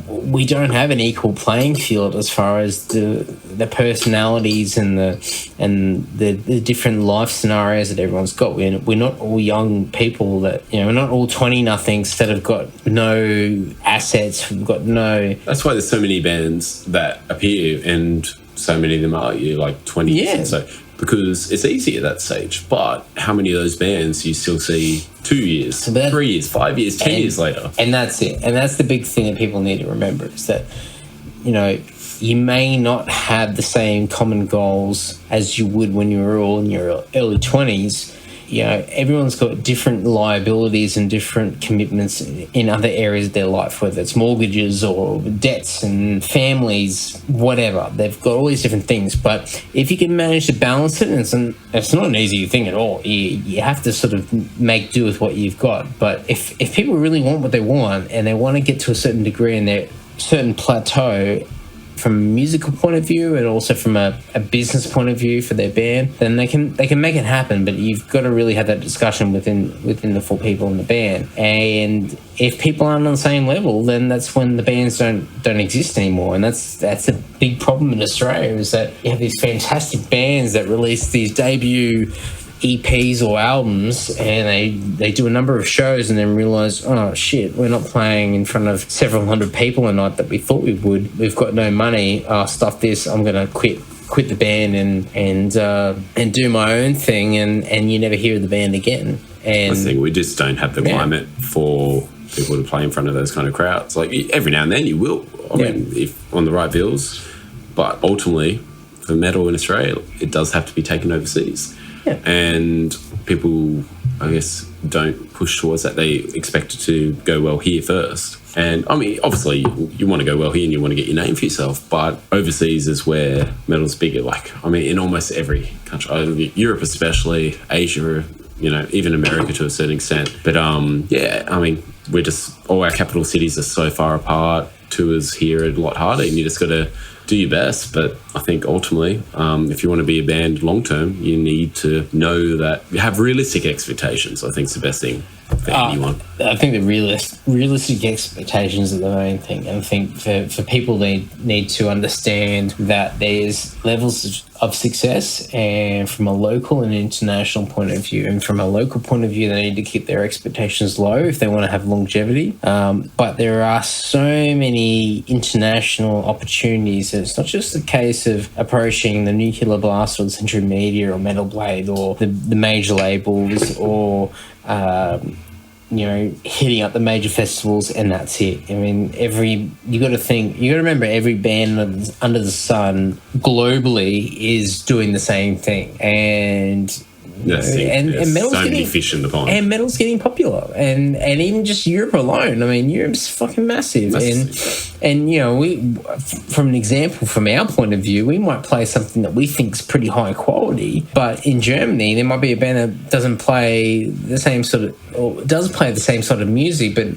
we don't have an equal playing field as far as the personalities and the different life scenarios that everyone's got. We're not all young people that, we're not all 20-nothings that have got no assets, we've got no... That's why there's so many bands that appear and so many of them are like 20s. Yeah. So, because it's easy at that stage, but how many of those bands you still see 2 years, 3 years, 5 years, 10 years later? And that's it. And that's the big thing that people need to remember is that, you may not have the same common goals as you would when you were all in your early 20s. Everyone's got different liabilities and different commitments in other areas of their life, whether it's mortgages or debts and families, whatever. They've got all these different things. But if you can manage to balance it, and it's not an easy thing at all. You have to sort of make do with what you've got. But if people really want what they want and they want to get to a certain degree in their certain plateau, from a musical point of view and also from a business point of view for their band, then they can make it happen. But you've got to really have that discussion within the 4 people in the band. And if people aren't on the same level, then that's when the bands don't exist anymore. And that's a big problem in Australia, is that you have these fantastic bands that release these debut EPs or albums, and they do a number of shows and then realise, oh shit, we're not playing in front of several hundred people a night that we thought we would. We've got no money. Stuff this. I'm going to quit the band and do my own thing, and you never hear the band again. And I think we just don't have the climate for people to play in front of those kind of crowds. Like every now and then you will. I mean, if on the right bills, but ultimately for metal in Australia, it does have to be taken overseas. Yeah. And people, I guess, don't push towards that. They expect it to go well here first. And, I mean, obviously, you want to go well here and you want to get your name for yourself, but overseas is where metal's bigger. Like, I mean, in almost every country, Europe especially, Asia, even America to a certain extent. But, I mean, all our capital cities are so far apart. Tours here are a lot harder, and you just got to do your best. But I think ultimately, if you want to be a band long term, you need to know that you have realistic expectations. I think it's the best thing for anyone. I think the realistic expectations are the main thing. And I think for people, they need to understand that there's levels of success, and from a local and international point of view. And from a local point of view, they need to keep their expectations low if they want to have longevity. But there are so many international opportunities. It's not just a case of approaching the Nuclear Blast or the Century Media or Metal Blade or the major labels or hitting up the major festivals and that's it. I mean, you got to remember every band under the sun globally is doing the same thing, and metal's so many fish in the pond. And metal's getting popular, and even just Europe alone. I mean, Europe's fucking massive. And we, from an example, from our point of view, we might play something that we think is pretty high quality, but in Germany there might be a band that doesn't play the same sort of, or does play the same sort of music, but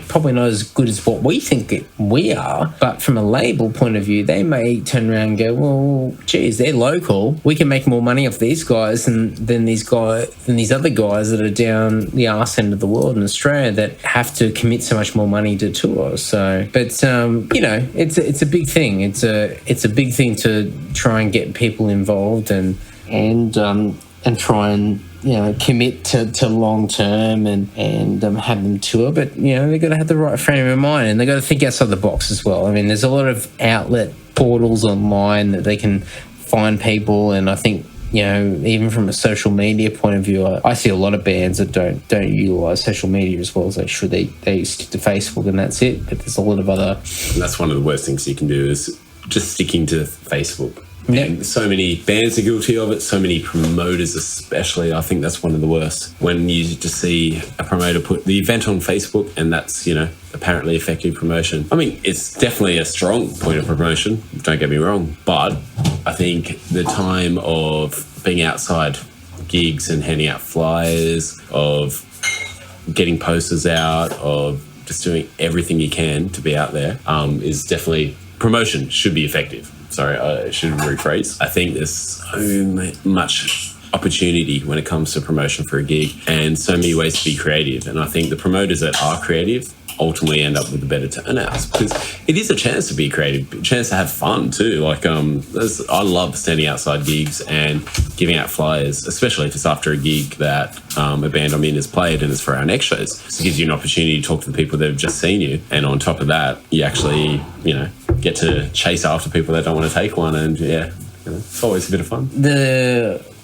probably not as good as what we think we are. But from a label point of view, they may turn around and go, well, geez, they're local. We can make more money off these guys than these other guys that are down the arse end of the world in Australia that have to commit so much more money to tours. So, but it's a big thing. It's a big thing to try and get people involved and try and commit to long term and have them tour. But they've got to have the right frame of mind, and they've got to think outside the box as well. I mean, there's a lot of outlet portals online that they can find people, and I think even from a social media point of view, I see a lot of bands that don't utilise social media as well as they should. They stick to Facebook and that's it. But there's a lot of other. And that's one of the worst things you can do is just sticking to Facebook. And so many bands are guilty of it, so many promoters especially. I think that's one of the worst. When you just see a promoter put the event on Facebook and that's, apparently effective promotion. I mean, it's definitely a strong point of promotion, don't get me wrong. But I think the time of being outside gigs and handing out flyers, of getting posters out, of just doing everything you can to be out there is definitely... Promotion should be effective. Sorry, I should rephrase. I think there's so much opportunity when it comes to promotion for a gig and so many ways to be creative. And I think the promoters that are creative ultimately end up with the better turnouts because it is a chance to be creative, a chance to have fun too. Like, I love standing outside gigs and giving out flyers, especially if it's after a gig that a band I'm in has played and it's for our next shows. So it gives you an opportunity to talk to the people that have just seen you. And on top of that, you actually, get to chase after people that don't want to take one. And it's always a bit of fun.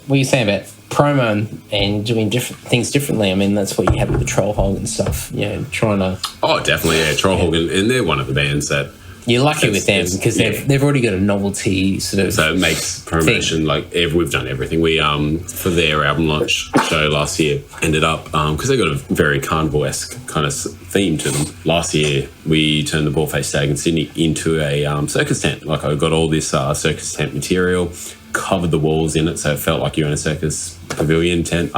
What you're saying about promo and doing different things differently, I mean, that's what you have with the Trollhog and stuff, trying to... Oh, definitely, yeah. Trollhog, and they're one of the bands that... You're lucky with them because they've already got a novelty sort of... So it makes promotion, we've done everything. We, for their album launch show last year, ended up, because they got a very carnival-esque kind of theme to them. Last year, we turned the Baldface Stag in Sydney into a circus tent. Like, I got all this circus tent material, covered the walls in it so it felt like you're in a circus pavilion tent.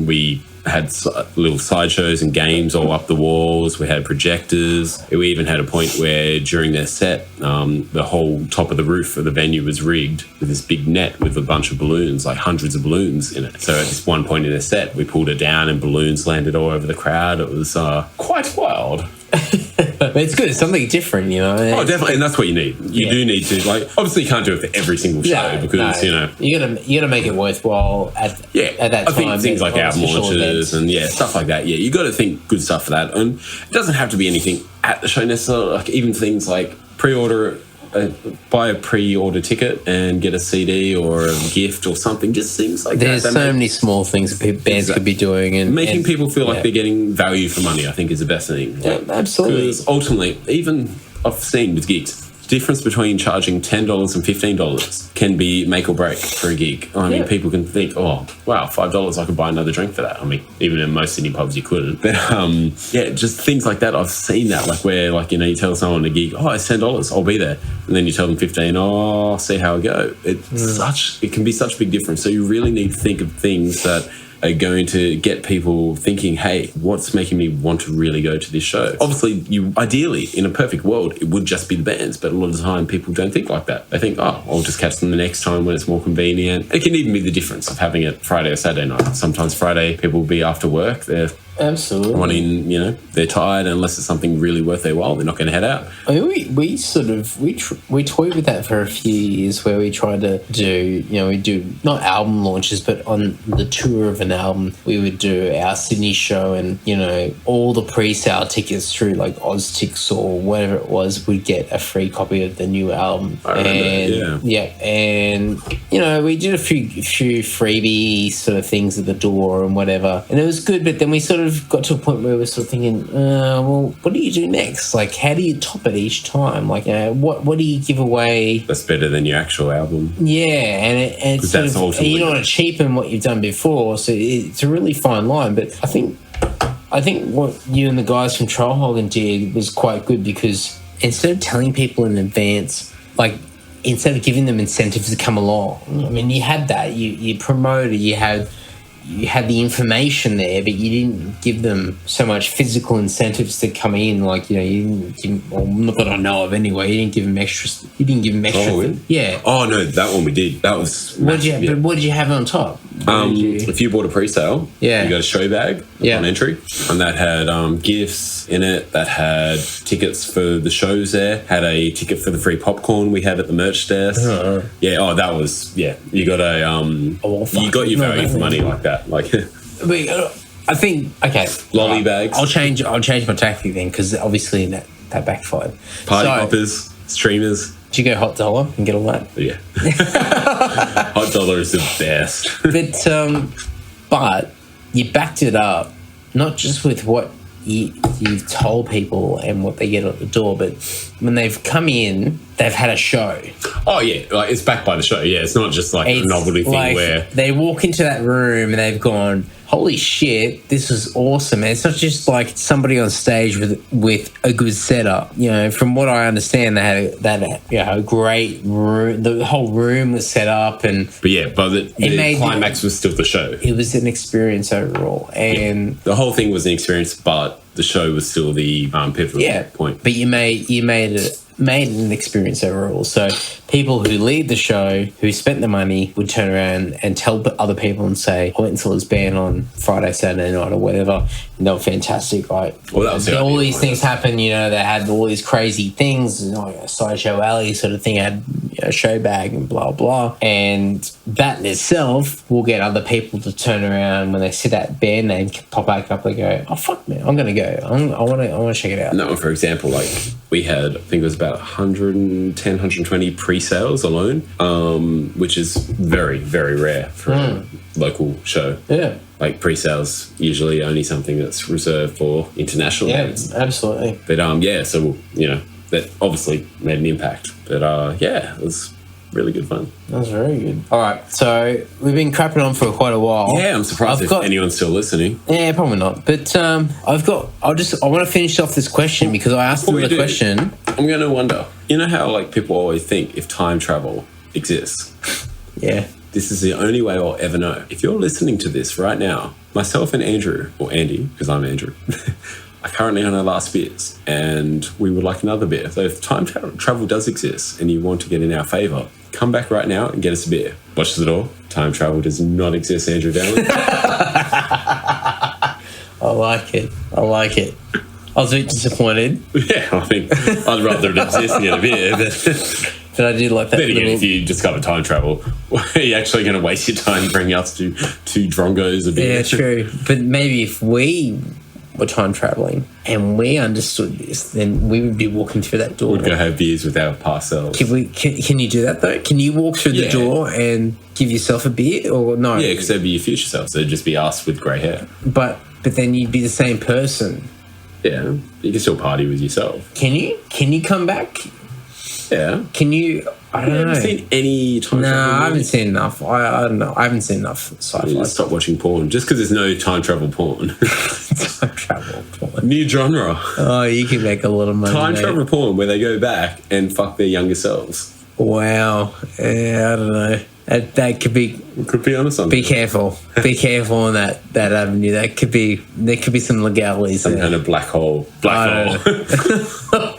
We had little sideshows and games all up the walls. We had projectors. We even had a point where during their set, the whole top of the roof of the venue was rigged with this big net with a bunch of balloons, like hundreds of balloons in it. So at this one point in their set, we pulled it down and balloons landed all over the crowd. It was quite wild. But it's good. It's something different, Oh, definitely, and that's what you need. You do need to, obviously you can't do it for every single show because, You gotta make it worthwhile at that time. I think things like album launches and stuff like that. Yeah, you got to think good stuff for that. And it doesn't have to be anything at the show necessarily. Like even things like buy a pre-order ticket and get a CD or a gift or something. Just things like There's that. There's so many small things that bands could be doing. And making people feel like they're getting value for money, I think, is the best thing. Yeah, absolutely. Because ultimately, even I've seen with gigs, the difference between charging $10 and $15 can be make or break for a gig. I mean, people can think, oh, wow, $5, I could buy another drink for that. I mean, even in most Sydney pubs, you couldn't. But, just things like that. I've seen that, where, you tell someone a gig, oh, it's $10, I'll be there. And then you tell them 15, oh, I'll see how it go. It can be such a big difference. So you really need to think of things that are going to get people thinking, hey, what's making me want to really go to this show? Obviously, ideally, in a perfect world, it would just be the bands, but a lot of the time people don't think like that. They think, oh, I'll just catch them the next time when it's more convenient. It can even be the difference of having it Friday or Saturday night. Sometimes Friday, people will be after work, they're absolutely wanting, they're tired, unless it's something really worth their while, they're not going to head out. I mean, we toyed with that for a few years, where we tried to do, we do not album launches, but on the tour of an album, we would do our Sydney show, and all the pre-sale tickets through Oztix or whatever it was, we'd get a free copy of the new album. I remember, and we did a few freebie sort of things at the door and whatever, and it was good. But then we sort of got to a point where we're sort of thinking, well, what do you do next? How do you top it each time? What do you give away that's better than your actual album? Yeah, and it's sort of, you don't want to cheapen what you've done before, so it's a really fine line. But I think what you and the guys from Trollhog did was quite good, because instead of telling people in advance, instead of giving them incentives to come along, I mean, you had that, you promoted, you had the information there, but you didn't give them so much physical incentives to come in. You didn't give, well, not that I know of anyway, you didn't give them extra. Oh, really? Yeah. Oh, no, that one we did. That was massive. But what did you have on top? If you bought a pre-sale, you got a show bag on entry, and that had gifts in it, that had tickets for the shows there, had a ticket for the free popcorn we had at the merch desk. That was, you got you got your value for money like that. I think, okay. Lolly bags. I'll change my tactic then, because obviously that backfired. Party poppers, streamers. Did you go Hot Dollar and get all that? Yeah. Hot Dollar is the best. But you backed it up, not just with what you've told people and what they get at the door, but when they've come in, they've had a show. Oh yeah, like it's backed by the show. Yeah, it's not just like a novelty thing like where they walk into that room and they've gone, holy shit, this is awesome. And it's not just like somebody on stage with a good setup. You know, from what I understand, they had a great room. The whole room was set up, but the climax was still the show. It was an experience overall, and the whole thing was an experience, but the show was still the pivotal point. But you made it an experience overall. So people who lead the show, who spent the money, would turn around and tell other people and say, I went and saw this band on Friday, Saturday night or whatever, and they were fantastic. Like, all these things happened, you know, they had all these crazy things, you know, a Sideshow Alley sort of thing, had a show bag and blah, blah. And that in itself will get other people to turn around when they see that band name pop back up, they go, oh, fuck, man, I'm going to go. I want to check it out. And that one, for example, like we had, I think it was about 110, 120 pre-sales alone, which is very, very rare for a local show. Yeah. Like pre-sales usually only something that's reserved for international bands. Absolutely. But so you know, that obviously made an impact. But it was really good fun. That was very good. All right, so we've been crapping on for quite a while. Yeah, I'm surprised if anyone's still listening. Yeah, probably not. But I want to finish off this question because I asked them the question. I'm going to wonder, you know how like people always think if time travel exists? Yeah. This is the only way I'll ever know. If you're listening to this right now, myself and Andrew, or Andy, because I'm Andrew, are currently on our last beers, and we would like another beer. So if time travel does exist and you want to get in our favour, come back right now and get us a beer. Watch the door. Time travel does not exist, Andrew Dowling. I like it. I was a bit disappointed. Yeah, I think I'd rather it exist and get a beer. But I do like that. Then again, if you discover time travel, are you actually going to waste your time bringing us to two drongos a beer? Yeah, true. But maybe if we were time traveling and we understood this, then we would be walking through that door. We'd go have beers with our past selves. Can you do that though? Can you walk through the door and give yourself a beer or no? Yeah, because they'd be your future self. So it'd just be us with grey hair. But then you'd be the same person. Yeah, you can still party with yourself. Can you? Can you come back? Yeah. Can you? I don't know. Have you seen any time travel? No, I haven't seen enough. I don't know. I haven't seen enough sci-fi. Stop watching porn just because there's no time travel porn. Time travel porn. New genre. Oh, you can make a lot of money. Time travel porn where they go back and fuck their younger selves. Wow. Yeah, I don't know. That could be. Could be onto something. Be careful. Be careful on that avenue. There could be some legalities. Some kind of black hole. Black hole.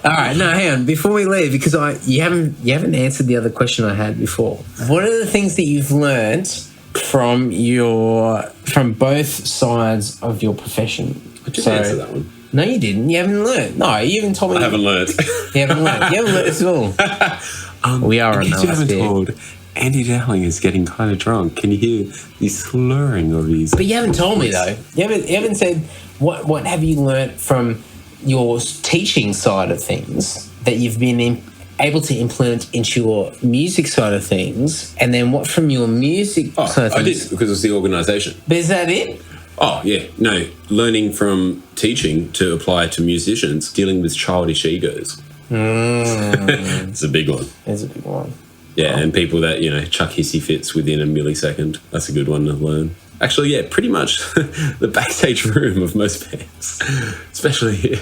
All right, no, hang on. Before we leave, because you haven't answered the other question I had before. What are the things that you've learned from both sides of your profession? I just answered that one. No, you didn't. You haven't learned. No, you haven't told me. I haven't learned. You haven't learned. You haven't learned at all. We are on the last bit. Andy Dowling is getting kind of drunk. Can you hear the slurring of his... But you haven't told me, though. You haven't said, what have you learnt from your teaching side of things that you've been able to implement into your music side of things, and then what from your music side of things? I did, because it was the organisation. But is that it? Oh, yeah. No, learning from teaching to apply to musicians, dealing with childish egos. It's a big one. It's a big one. Yeah, and people that, chuck hissy fits within a millisecond. That's a good one to learn. Actually, yeah, pretty much the backstage room of most bands, especially,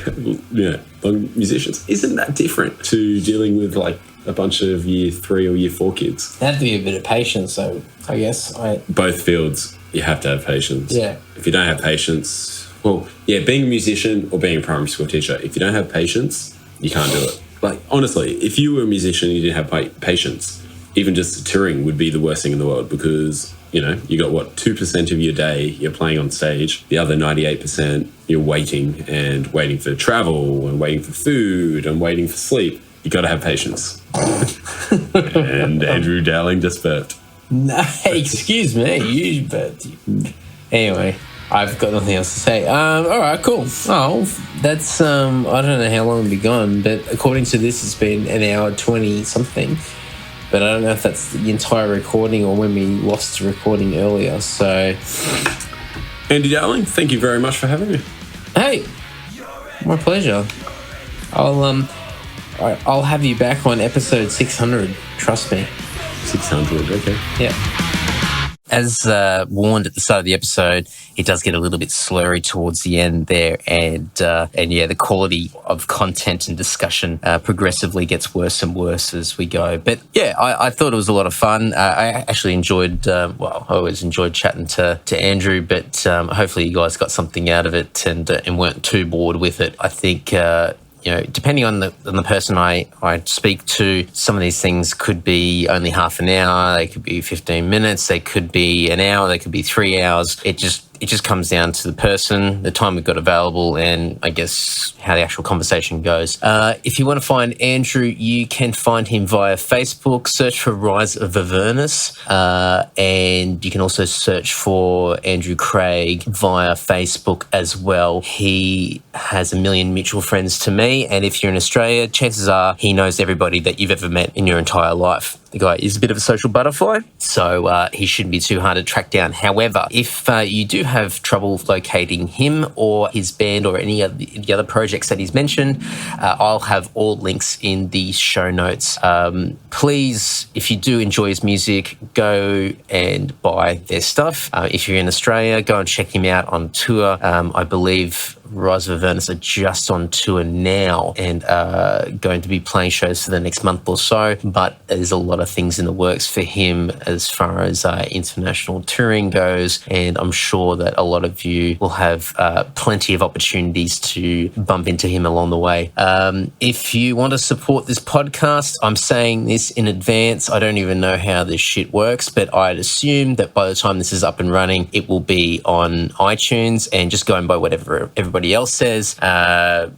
young musicians, isn't that different to dealing with, like, a bunch of year 3 or year 4 kids. That'd be a bit of patience, so I guess Both fields, you have to have patience. Yeah. If you don't have patience, being a musician or being a primary school teacher, if you don't have patience, you can't do it. Like, honestly, if you were a musician and you didn't have patience, even just touring would be the worst thing in the world because, you got, 2% of your day you're playing on stage. The other 98% you're waiting for travel and waiting for food and waiting for sleep. You got to have patience. And Andrew Dowling just burped. No, excuse me, you burped. Anyway, I've got nothing else to say. All right, cool. Oh, that's, I don't know how long we've gone, but according to this, it's been an hour 20 something. But I don't know if that's the entire recording or when we lost the recording earlier. So, Andy Dowling, thank you very much for having me. Hey, My pleasure. I'll have you back on episode 600. Trust me. 600, okay. Yeah. As warned at the start of the episode, it does get a little bit slurry towards the end there, and the quality of content and discussion progressively gets worse and worse as we go. But yeah, I thought it was a lot of fun. I actually enjoyed. I always enjoyed chatting to Andrew, but hopefully you guys got something out of it and weren't too bored with it. I think. Depending on the person I speak to, some of these things could be only half an hour, they could be 15 minutes, they could be an hour, they could be 3 hours. It just comes down to the person, the time we've got available, and I guess how the actual conversation goes. If you want to find Andrew, you can find him via Facebook. Search for Rise of Avernus, and you can also search for Andrew Craig via Facebook as well. He has 1 million mutual friends to me, and if you're in Australia, chances are he knows everybody that you've ever met in your entire life. The guy is a bit of a social butterfly, so he shouldn't be too hard to track down. However, if you do have trouble locating him or his band or any of the other projects that he's mentioned, I'll have all links in the show notes. Please, if you do enjoy his music, go and buy their stuff. If you're in Australia, go and check him out on tour. I believe Rise of Avernus are just on tour now and going to be playing shows for the next month or so, but there's a lot of things in the works for him as far as international touring goes, and I'm sure that a lot of you will have plenty of opportunities to bump into him along the way. If you want to support this podcast, I'm saying this in advance. I don't even know how this shit works, but I'd assume that by the time this is up and running, it will be on iTunes, and just going by whatever everybody else says,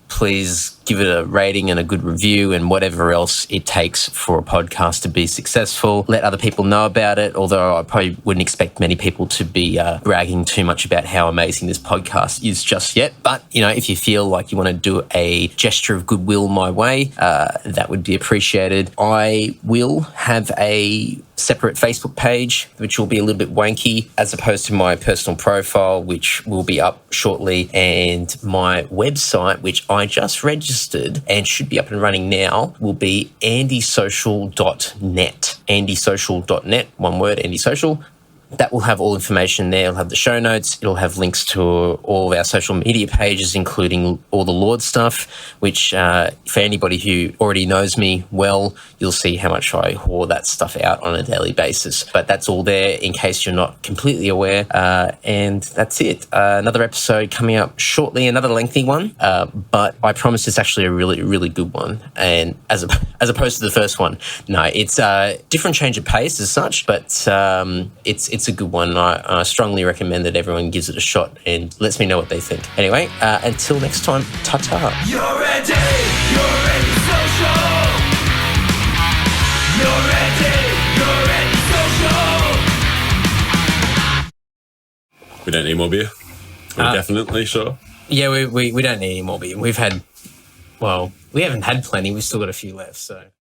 please give it a rating and a good review and whatever else it takes for a podcast to be successful. Let other people know about it, although I probably wouldn't expect many people to be bragging too much about how amazing this podcast is just yet. But, if you feel like you want to do a gesture of goodwill my way, that would be appreciated. I will have a separate Facebook page, which will be a little bit wanky as opposed to my personal profile, which will be up shortly, and my website, which I just registered and should be up and running now, will be andysocial.net. andysocial.net, one word, andysocial. That will have all information there. It'll have the show notes. It'll have links to all of our social media pages, including all the Lord stuff, which for anybody who already knows me well, you'll see how much I whore that stuff out on a daily basis. But that's all there in case you're not completely aware. And that's it. Another episode coming up shortly, another lengthy one. But I promise it's actually a really, really good one. And as opposed to the first one, no, it's a different change of pace as such, but it's a good one. I strongly recommend that everyone gives it a shot and lets me know what they think. Anyway, until next time, ta-ta. You're ready social. You're ready social. We don't need more beer? We're definitely sure. Yeah, we don't need any more beer. We haven't had plenty. We've still got a few left, so.